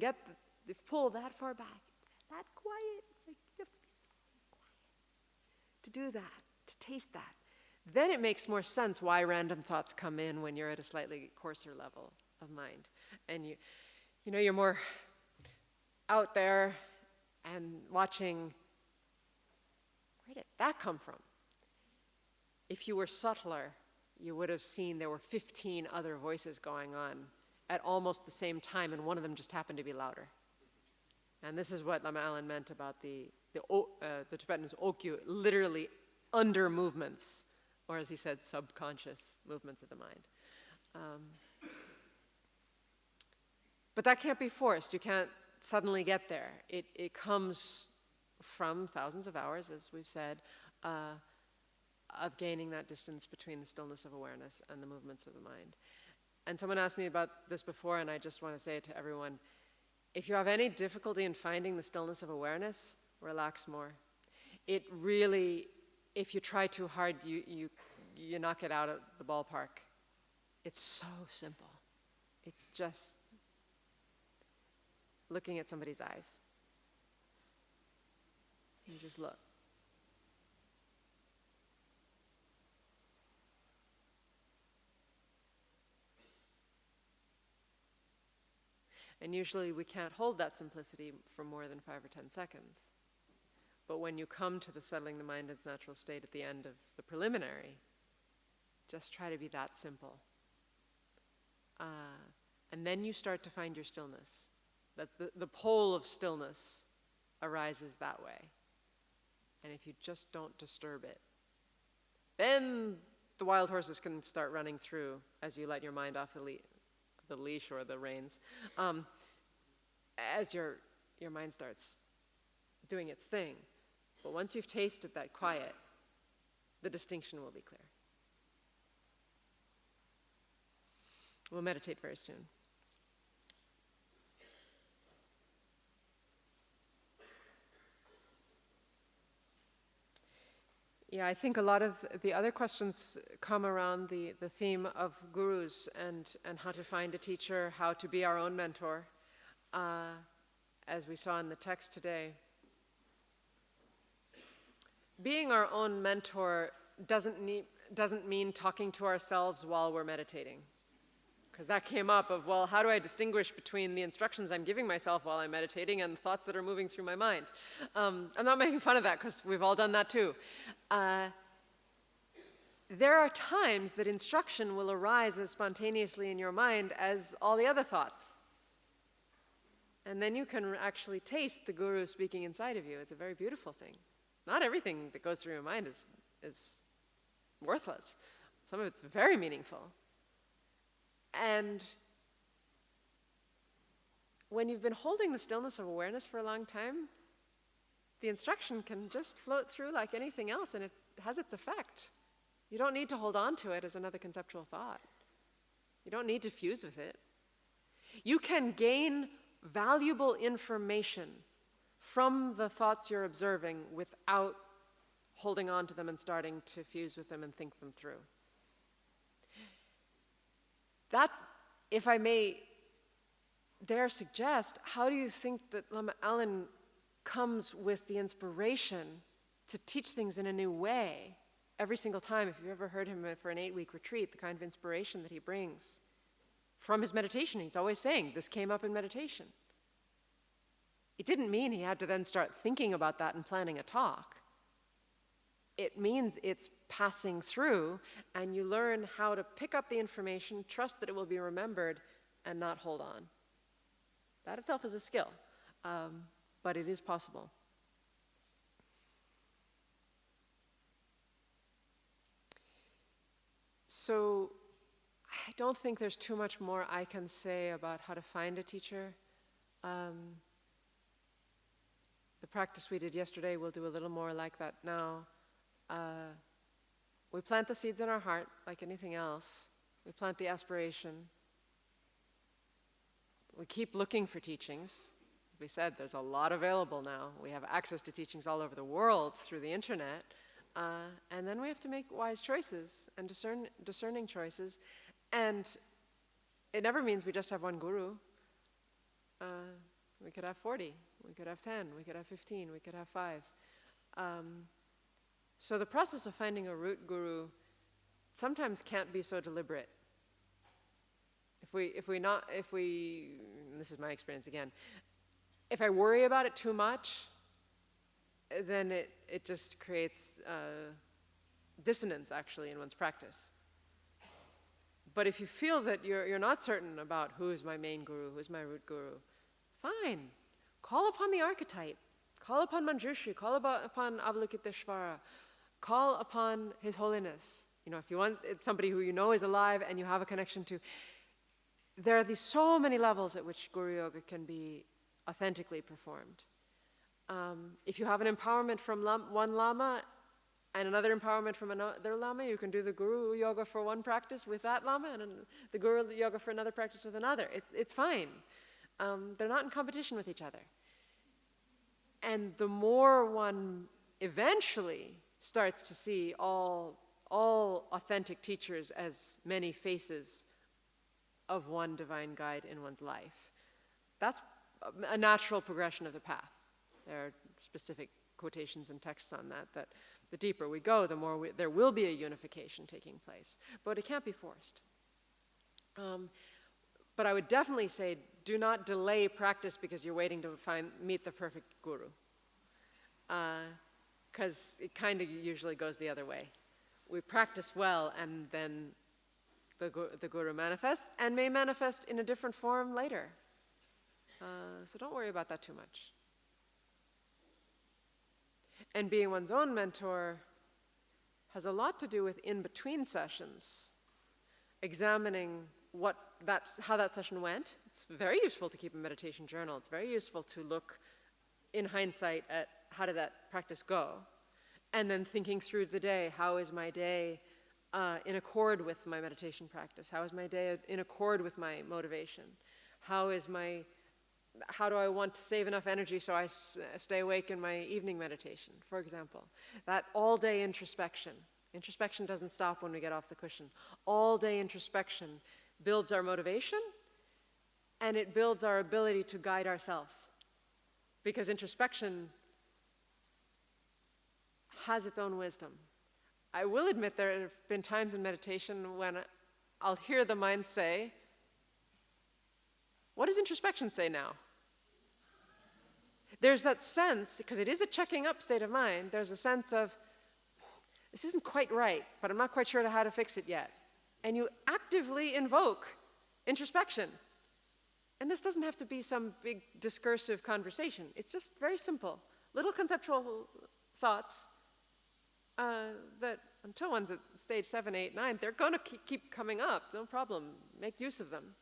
pull that far back, that quiet. It's like you have to be so quiet to do that, to taste that. Then it makes more sense why random thoughts come in when you're at a slightly coarser level of mind. And you're more out there and watching, where did that come from? If you were subtler, you would have seen there were 15 other voices going on at almost the same time, and one of them just happened to be louder. And this is what Lama Allen meant about the Tibetan's okyu, literally under movements, or as he said, subconscious movements of the mind. But that can't be forced. You can't suddenly get there. It comes from thousands of hours, as we've said, of gaining that distance between the stillness of awareness and the movements of the mind. And someone asked me about this before, and I just want to say it to everyone. If you have any difficulty in finding the stillness of awareness, relax more. It really, if you try too hard, you knock it out of the ballpark. It's so simple. It's just looking at somebody's eyes. You just look. And usually we can't hold that simplicity for more than 5 or 10 seconds. But when you come to the settling the mind in its natural state at the end of the preliminary, just try to be that simple. And then you start to find your stillness. That the pole of stillness arises that way. And if you just don't disturb it, then the wild horses can start running through as you let your mind off the leash or the reins, as your mind starts doing its thing. But once you've tasted that quiet, the distinction will be clear. We'll meditate very soon. Yeah, I think a lot of the other questions come around the theme of gurus and how to find a teacher, how to be our own mentor. As we saw in the text today, being our own mentor doesn't mean talking to ourselves while we're meditating. Because that came up of, well, how do I distinguish between the instructions I'm giving myself while I'm meditating and the thoughts that are moving through my mind? I'm not making fun of that, because we've all done that too. There are times that instruction will arise as spontaneously in your mind as all the other thoughts. And then you can actually taste the guru speaking inside of you. It's a very beautiful thing. Not everything that goes through your mind is worthless. Some of it's very meaningful. And when you've been holding the stillness of awareness for a long time, the instruction can just float through like anything else, and it has its effect. You don't need to hold on to it as another conceptual thought. You don't need to fuse with it. You can gain valuable information from the thoughts you're observing without holding on to them and starting to fuse with them and think them through. That's, if I may dare suggest, how do you think that Lama Allen comes with the inspiration to teach things in a new way every single time? If you've ever heard him for an 8-week retreat, the kind of inspiration that he brings from his meditation, he's always saying, this came up in meditation. It didn't mean he had to then start thinking about that and planning a talk. It means it's passing through, and you learn how to pick up the information, trust that it will be remembered, and not hold on. That itself is a skill, but it is possible. So I don't think there's too much more I can say about how to find a teacher. The practice we did yesterday, we'll do a little more like that now. We plant the seeds in our heart like anything else. We plant the aspiration. We keep looking for teachings. We said there's a lot available now. We have access to teachings all over the world through the internet. And then we have to make wise choices and discerning choices. And it never means we just have one guru. We could have 40, we could have 10, we could have 15, we could have 5. So the process of finding a root guru sometimes can't be so deliberate. If we, and this is my experience again, if I worry about it too much, then it just creates dissonance, actually, in one's practice. But if you feel that you're not certain about who is my main guru, who is my root guru, fine. Call upon the archetype. Call upon Manjushri. Call upon Avalokiteshvara. Call upon His Holiness. If you want, it's somebody who you know is alive and you have a connection to. There are so many levels at which Guru Yoga can be authentically performed. If you have an empowerment from one Lama and another empowerment from another Lama, you can do the Guru Yoga for one practice with that Lama and the Guru Yoga for another practice with another. It's fine. They're not in competition with each other. And the more one eventually starts to see all authentic teachers as many faces of one divine guide in one's life, that's a natural progression of the path. There are specific quotations and texts on that the deeper we go, the more there will be a unification taking place. But it can't be forced. But I would definitely say, do not delay practice because you're waiting to meet the perfect guru. Because it kind of usually goes the other way. We practice well, and then the guru manifests, and may manifest in a different form later. So don't worry about that too much. And being one's own mentor has a lot to do with in-between sessions, examining how that session went. It's very useful to keep a meditation journal. It's very useful to look in hindsight at how did that practice go, and then thinking through the day, how is my day in accord with my meditation practice? How is my day in accord with my motivation? How do I want to save enough energy so I stay awake in my evening meditation, for example? That all-day introspection. Introspection doesn't stop when we get off the cushion. All-day introspection builds our motivation, and it builds our ability to guide ourselves. Because introspection has its own wisdom. I will admit there have been times in meditation when I'll hear the mind say, what does introspection say now? There's that sense, because it is a checking up state of mind, there's a sense of, this isn't quite right, but I'm not quite sure how to fix it yet. And you actively invoke introspection. And this doesn't have to be some big discursive conversation. It's just very simple, little conceptual thoughts that until one's at stage 7, 8, 9, they're going to keep coming up, no problem. Make use of them.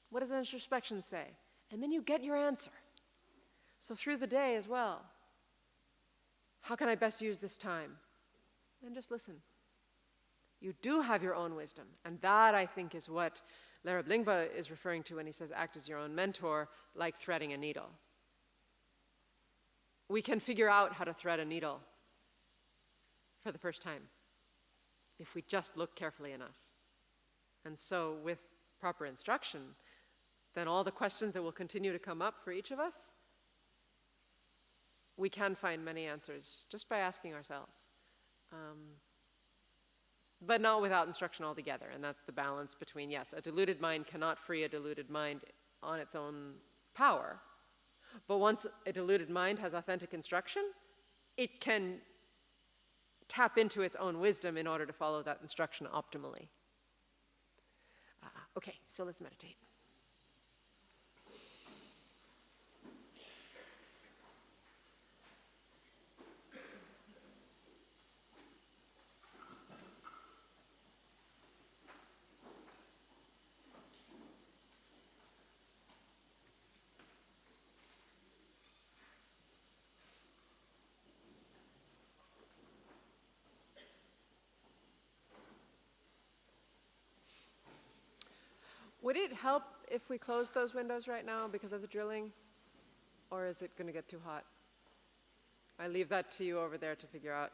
What does an introspection say? And then you get your answer. So through the day as well, how can I best use this time? And just listen. You do have your own wisdom, and that, I think, is what Lerab Lingpa is referring to when he says act as your own mentor, like threading a needle. We can figure out how to thread a needle for the first time if we just look carefully enough. And so with proper instruction, then all the questions that will continue to come up for each of us, we can find many answers just by asking ourselves. But not without instruction altogether, and that's the balance between, yes, a deluded mind cannot free a deluded mind on its own power, but once a deluded mind has authentic instruction, it can tap into its own wisdom in order to follow that instruction optimally. Okay, so let's meditate. Would it help if we closed those windows right now because of the drilling? Or is it going to get too hot? I leave that to you over there to figure out.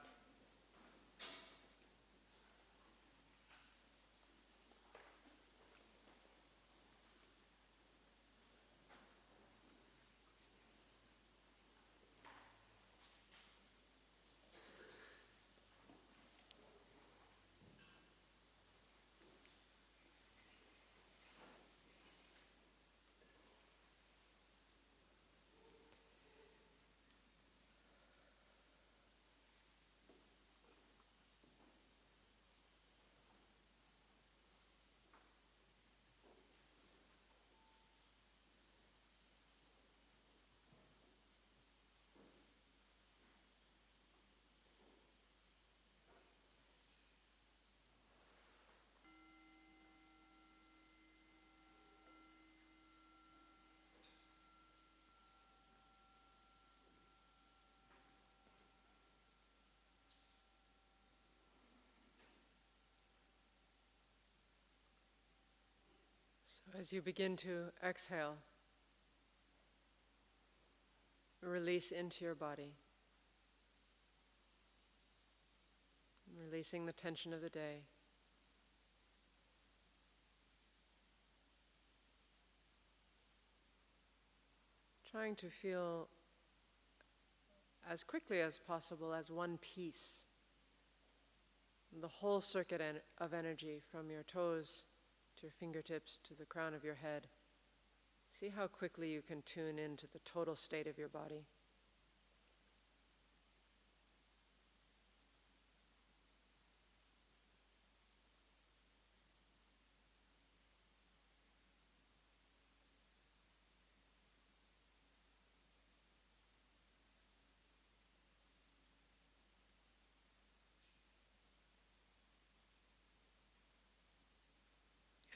So as you begin to exhale, release into your body, releasing the tension of the day. Trying to feel as quickly as possible as one piece, the whole circuit of energy from your toes to your fingertips to the crown of your head. See how quickly you can tune into the total state of your body.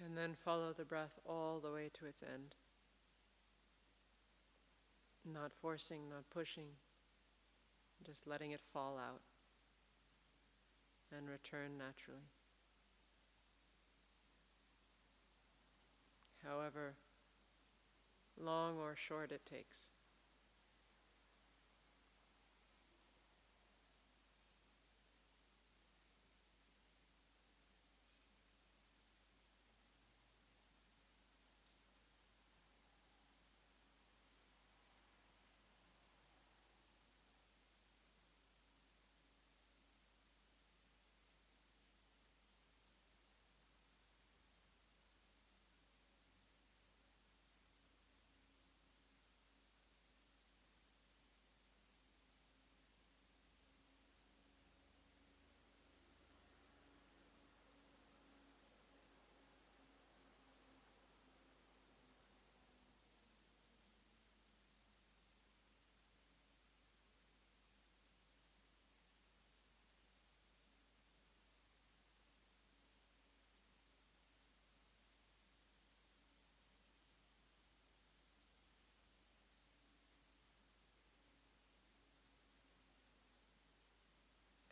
And then follow the breath all the way to its end. Not forcing, not pushing, just letting it fall out and return naturally. However long or short it takes.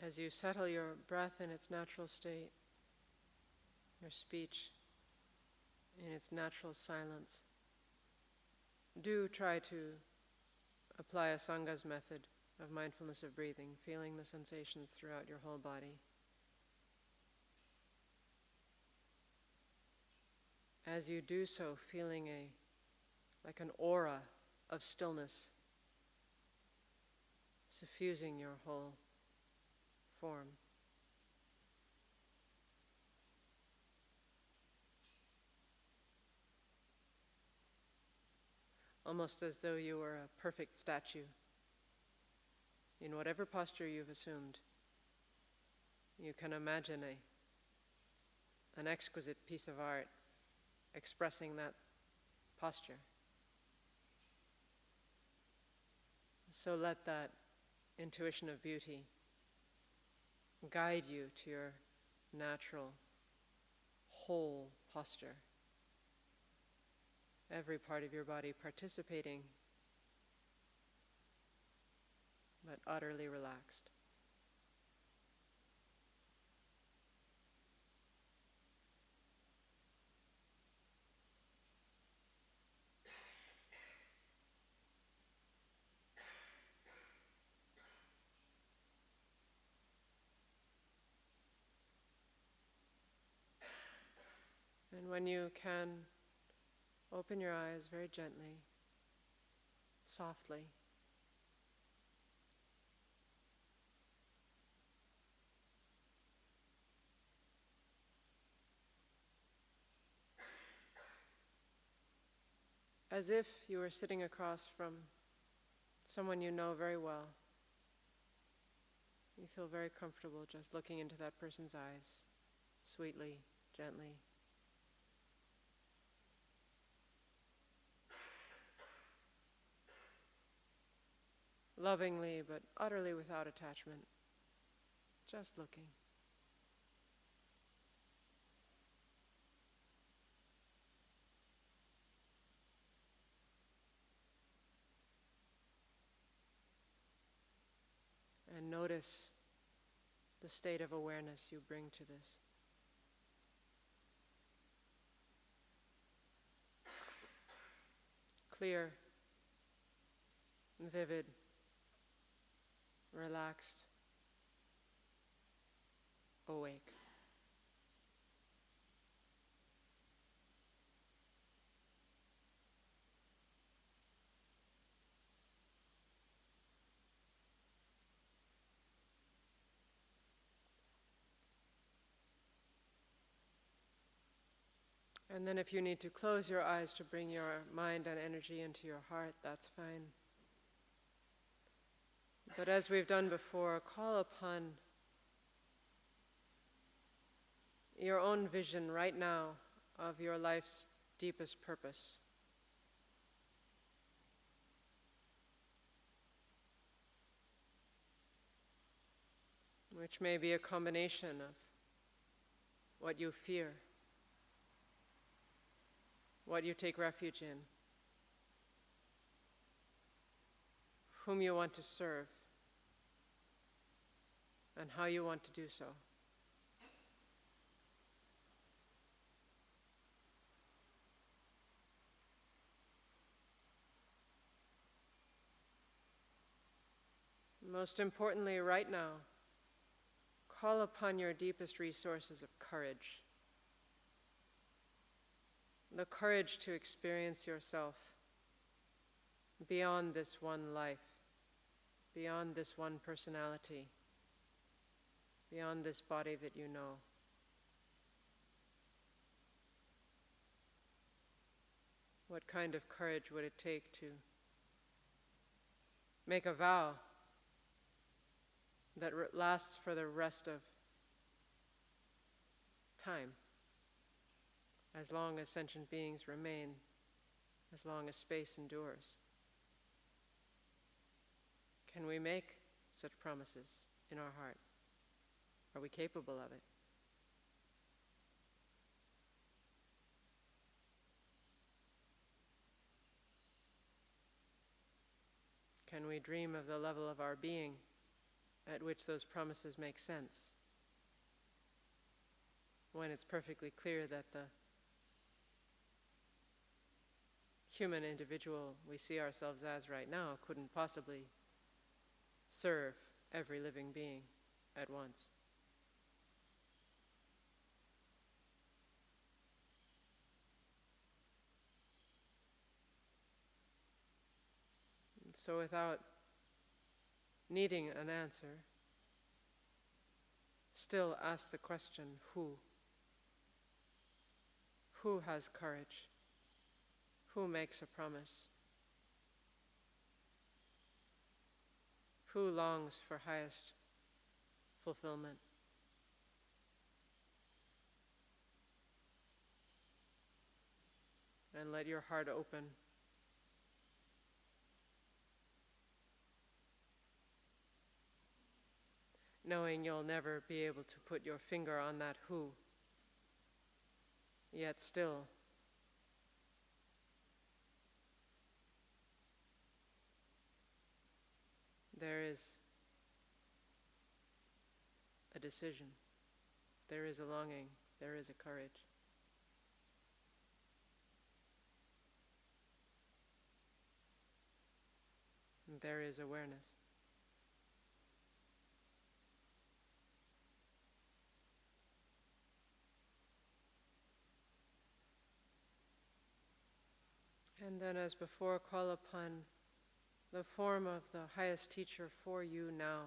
As you settle your breath in its natural state, your speech in its natural silence, do try to apply a Sangha's method of mindfulness of breathing, feeling the sensations throughout your whole body. As you do so, feeling like an aura of stillness suffusing your whole form. Almost as though you were a perfect statue, in whatever posture you've assumed, you can imagine an exquisite piece of art expressing that posture. So let that intuition of beauty guide you to your natural, whole posture. Every part of your body participating, but utterly relaxed. And when you can, open your eyes very gently, softly. As if you were sitting across from someone you know very well. You feel very comfortable just looking into that person's eyes, sweetly, gently. Lovingly, but utterly without attachment. Just looking. And notice the state of awareness you bring to this. Clear, vivid, relaxed, awake. And then if you need to close your eyes to bring your mind and energy into your heart, that's fine. But as we've done before, call upon your own vision right now of your life's deepest purpose. Which may be a combination of what you fear, what you take refuge in, whom you want to serve, and how you want to do so. Most importantly, right now, call upon your deepest resources of courage. The courage to experience yourself beyond this one life, beyond this one personality, beyond this body that you know. What kind of courage would it take to make a vow that lasts for the rest of time, as long as sentient beings remain, as long as space endures? Can we make such promises in our heart? Are we capable of it? Can we dream of the level of our being at which those promises make sense? When it's perfectly clear that the human individual we see ourselves as right now couldn't possibly serve every living being at once. And so without needing an answer, still ask the question, who? Who has courage? Who makes a promise? who longs for highest fulfillment. And let your heart open. Knowing you'll never be able to put your finger on that who, yet still there is a decision, there is a longing, there is a courage. And there is awareness. And then, as before, call upon the form of the highest teacher for you now,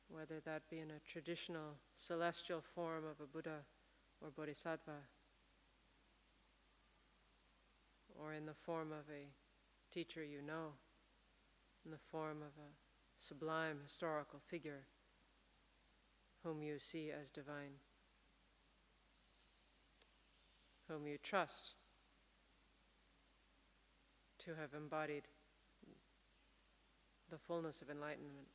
whether that be in a traditional celestial form of a Buddha or Bodhisattva, or in the form of a teacher you know, in the form of a sublime historical figure whom you see as divine, whom you trust to have embodied the fullness of enlightenment.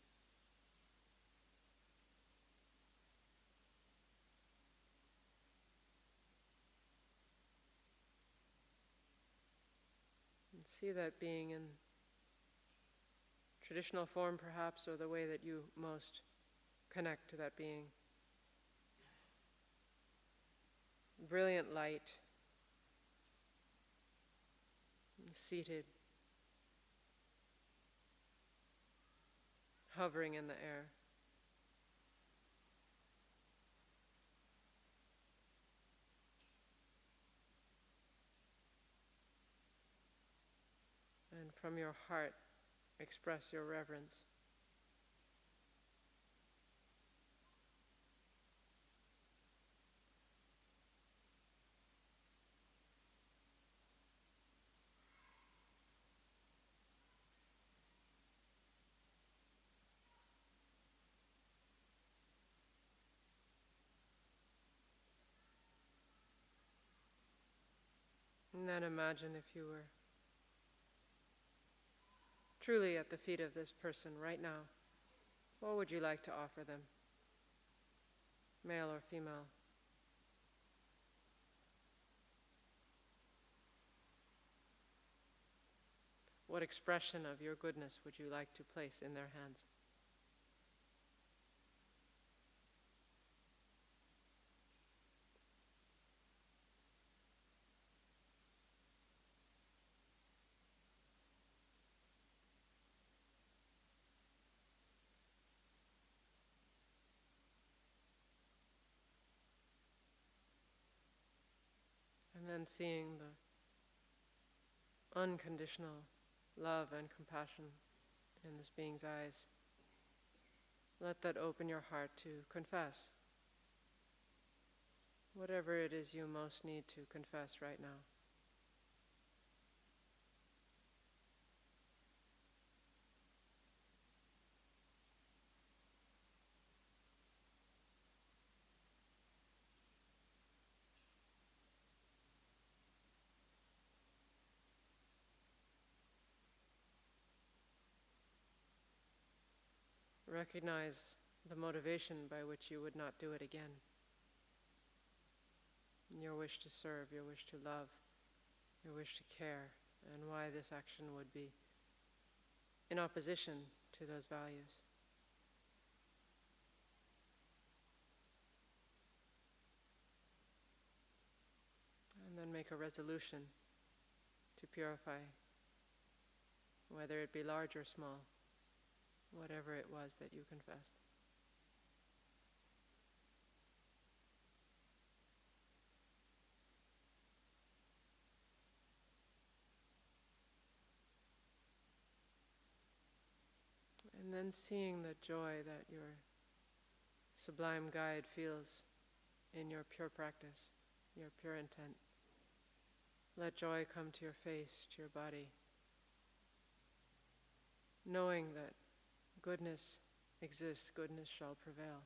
And see that being in traditional form perhaps, or the way that you most connect to that being. Brilliant light, seated, hovering in the air. And from your heart, express your reverence. And then imagine if you were truly at the feet of this person right now. What would you like to offer them? Male or female? What expression of your goodness would you like to place in their hands? And then seeing the unconditional love and compassion in this being's eyes, let that open your heart to confess whatever it is you most need to confess right now. Recognize the motivation by which you would not do it again. Your wish to serve, your wish to love, your wish to care, and why this action would be in opposition to those values. And then make a resolution to purify, whether it be large or small, whatever it was that you confessed. And then seeing the joy that your sublime guide feels in your pure practice, your pure intent. Let joy come to your face, to your body, knowing that goodness exists, goodness shall prevail.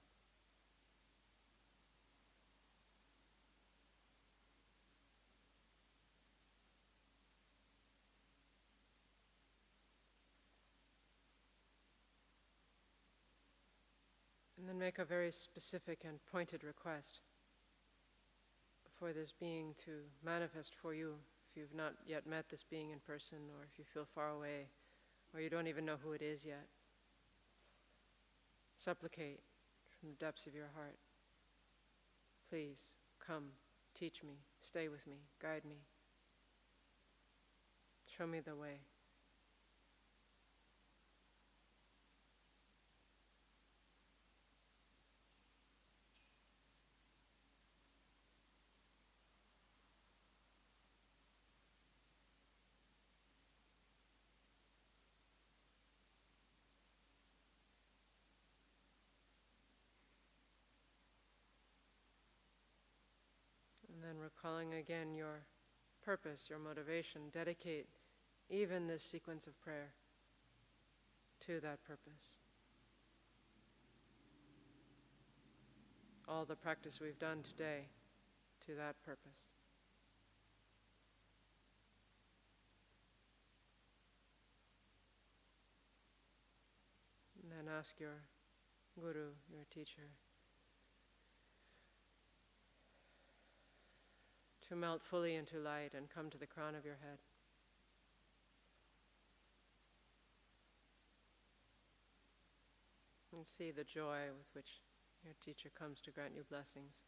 And then make a very specific and pointed request for this being to manifest for you. If you've not yet met this being in person, or if you feel far away, or you don't even know who it is yet, supplicate from the depths of your heart. Please, come, teach me, stay with me, guide me. Show me the way. And then recalling again your purpose, your motivation, dedicate even this sequence of prayer to that purpose. All the practice we've done today to that purpose. And then ask your guru, your teacher, to melt fully into light and come to the crown of your head. And see the joy with which your teacher comes to grant you blessings.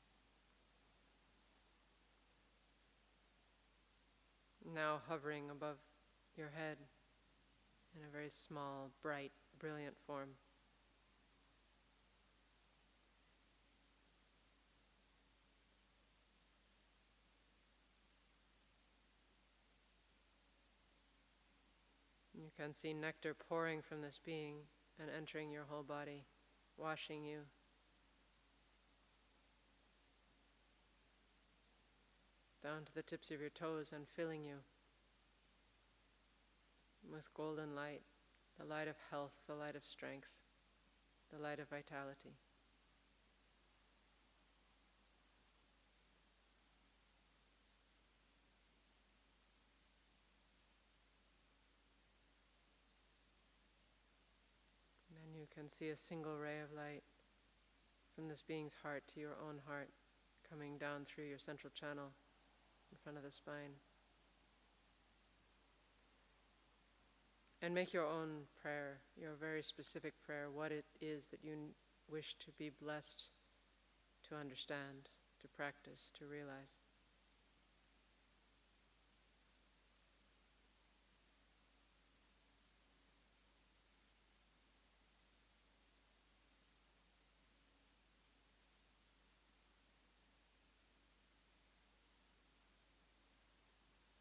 Now hovering above your head in a very small, bright, brilliant form. You can see nectar pouring from this being and entering your whole body, washing you. Down to the tips of your toes and filling you with golden light, the light of health, the light of strength, the light of vitality. And then you can see a single ray of light from this being's heart to your own heart, coming down through your central channel in front of the spine. And make your own prayer, your very specific prayer, what it is that you wish to be blessed to understand, to practice, to realize.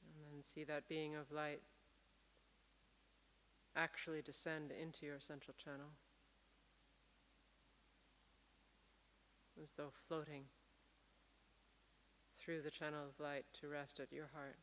And then see that being of light actually descend into your central channel, as though floating through the channel of light to rest at your heart.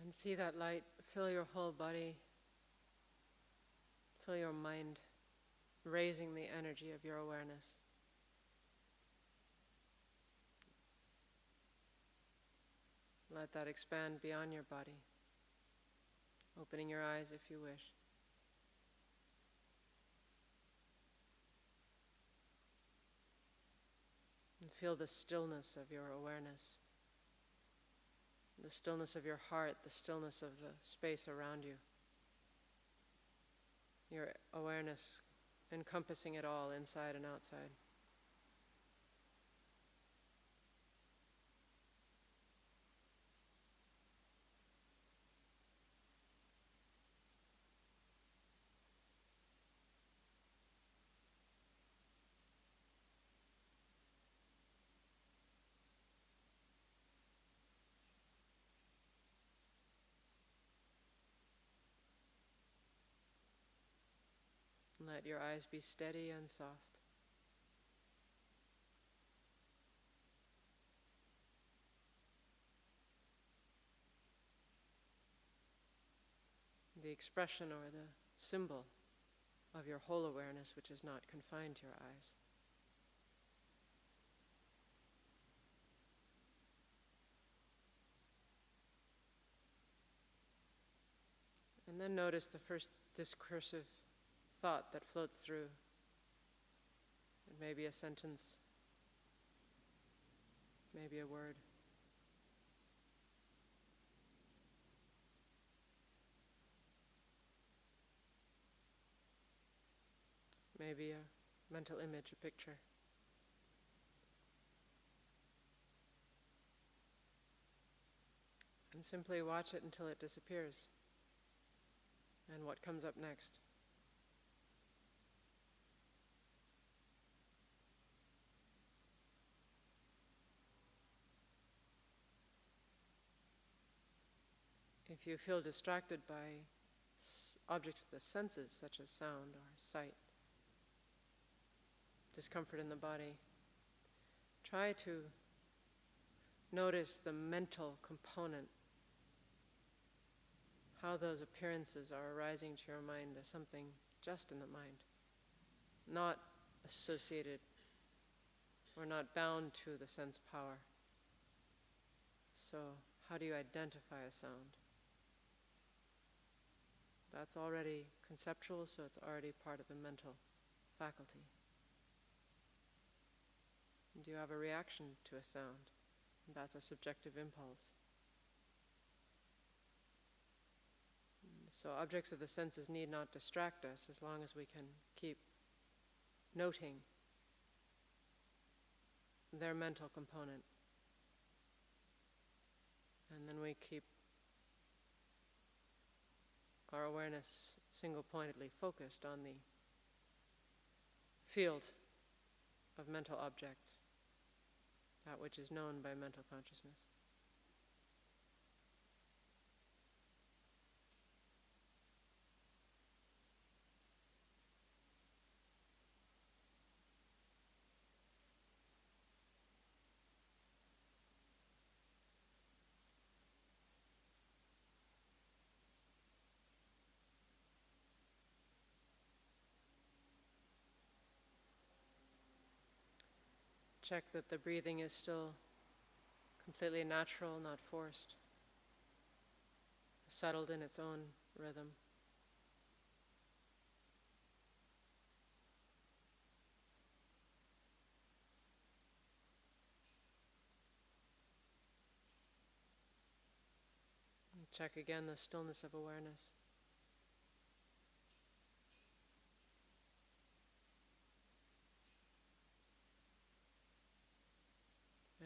And see that light fill your whole body, fill your mind, raising the energy of your awareness. Let that expand beyond your body, opening your eyes if you wish. And feel the stillness of your awareness, the stillness of your heart, the stillness of the space around you. Your awareness encompassing it all, inside and outside. Let your eyes be steady and soft. The expression or the symbol of your whole awareness, which is not confined to your eyes. And then notice the first discursive thought that floats through. It may be a sentence, maybe a word. Maybe a mental image, a picture. And simply watch it until it disappears. And what comes up next? If you feel distracted by objects of the senses, such as sound or sight, discomfort in the body, try to notice the mental component, how those appearances are arising to your mind as something just in the mind, not associated or not bound to the sense power. So, how do you identify a sound? That's already conceptual, so it's already part of the mental faculty. Do you have a reaction to a sound? That's a subjective impulse. So objects of the senses need not distract us as long as we can keep noting their mental component. And then we keep our awareness single-pointedly focused on the field of mental objects, that which is known by mental consciousness. Check that the breathing is still completely natural, not forced, settled in its own rhythm. And check again the stillness of awareness.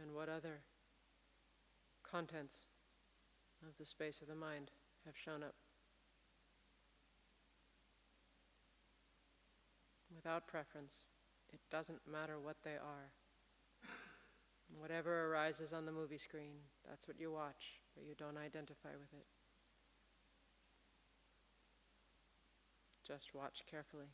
And what other contents of the space of the mind have shown up. Without preference, it doesn't matter what they are. Whatever arises on the movie screen, that's what you watch, but you don't identify with it. Just watch carefully.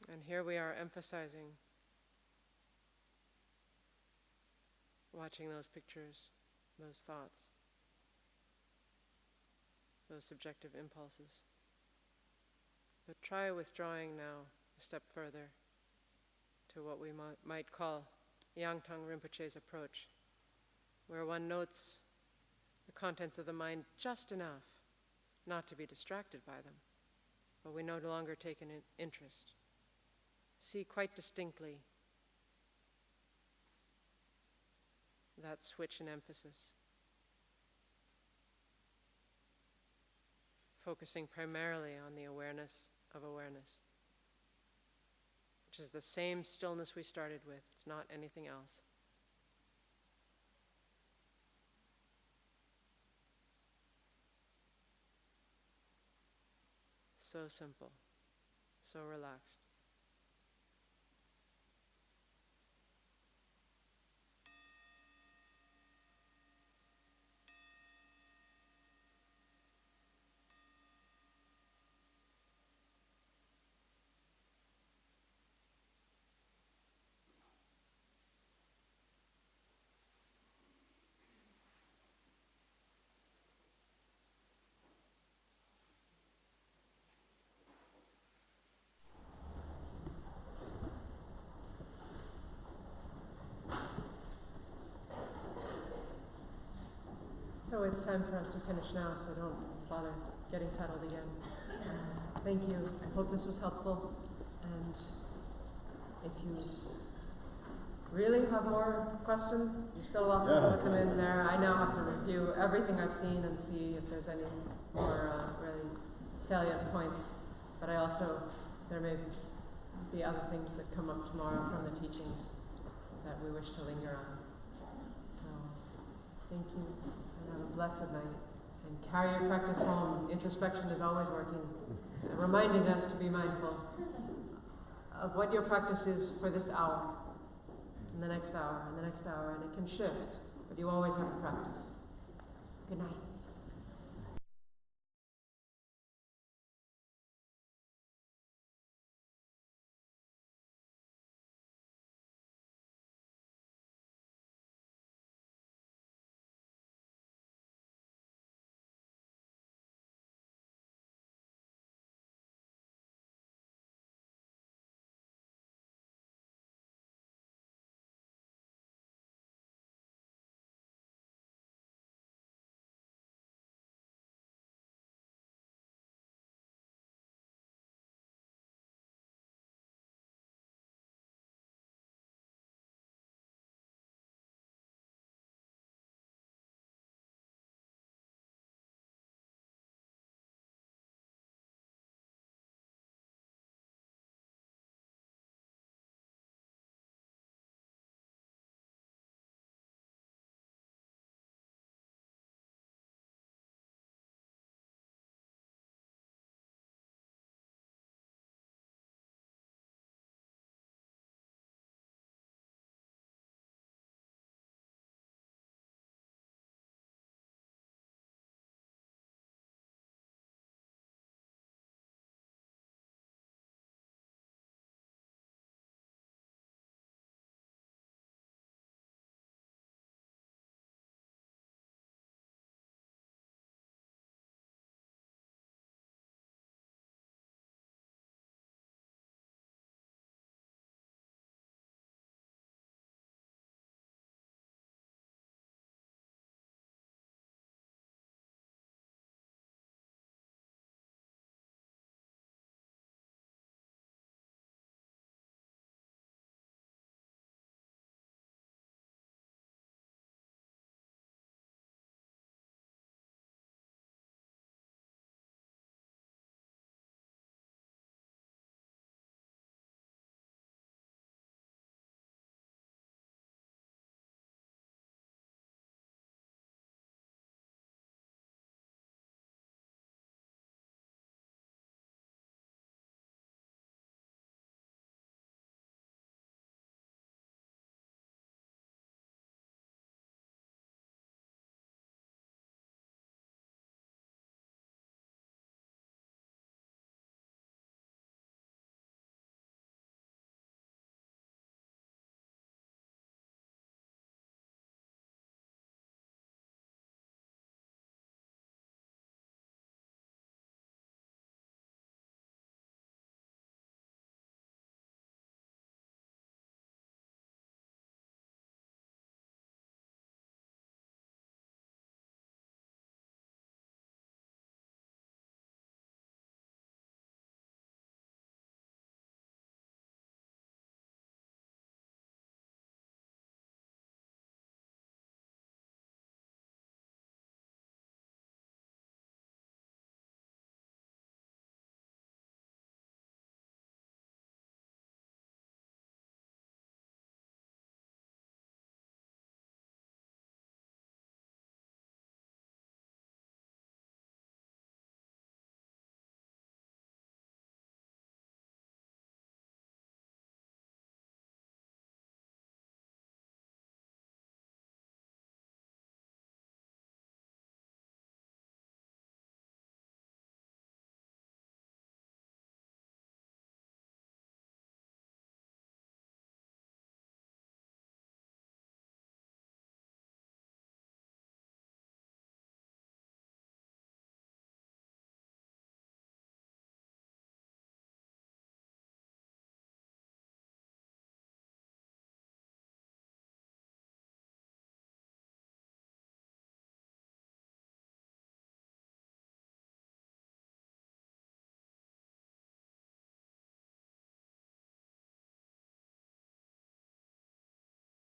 And here we are emphasizing watching those pictures, those thoughts, those subjective impulses. But try withdrawing now a step further to what we might call Yangtang Rinpoche's approach, where one notes the contents of the mind just enough not to be distracted by them, but we no longer take an interest. See quite distinctly that switch in emphasis, focusing primarily on the awareness of awareness, which is the same stillness we started with. It's not anything else. So simple, so relaxed. So it's time for us to finish now, so don't bother getting settled again. Thank you. I hope this was helpful. And if you really have more questions, you're still welcome to put them in there. I now have to review everything I've seen and see if there's any more really salient points. But I also, there may be other things that come up tomorrow from the teachings that we wish to linger on. So, thank you. Have a blessed night, and carry your practice home. Introspection is always working, reminding us to be mindful of what your practice is for this hour, and the next hour, and the next hour, and it can shift, but you always have a practice. Good night.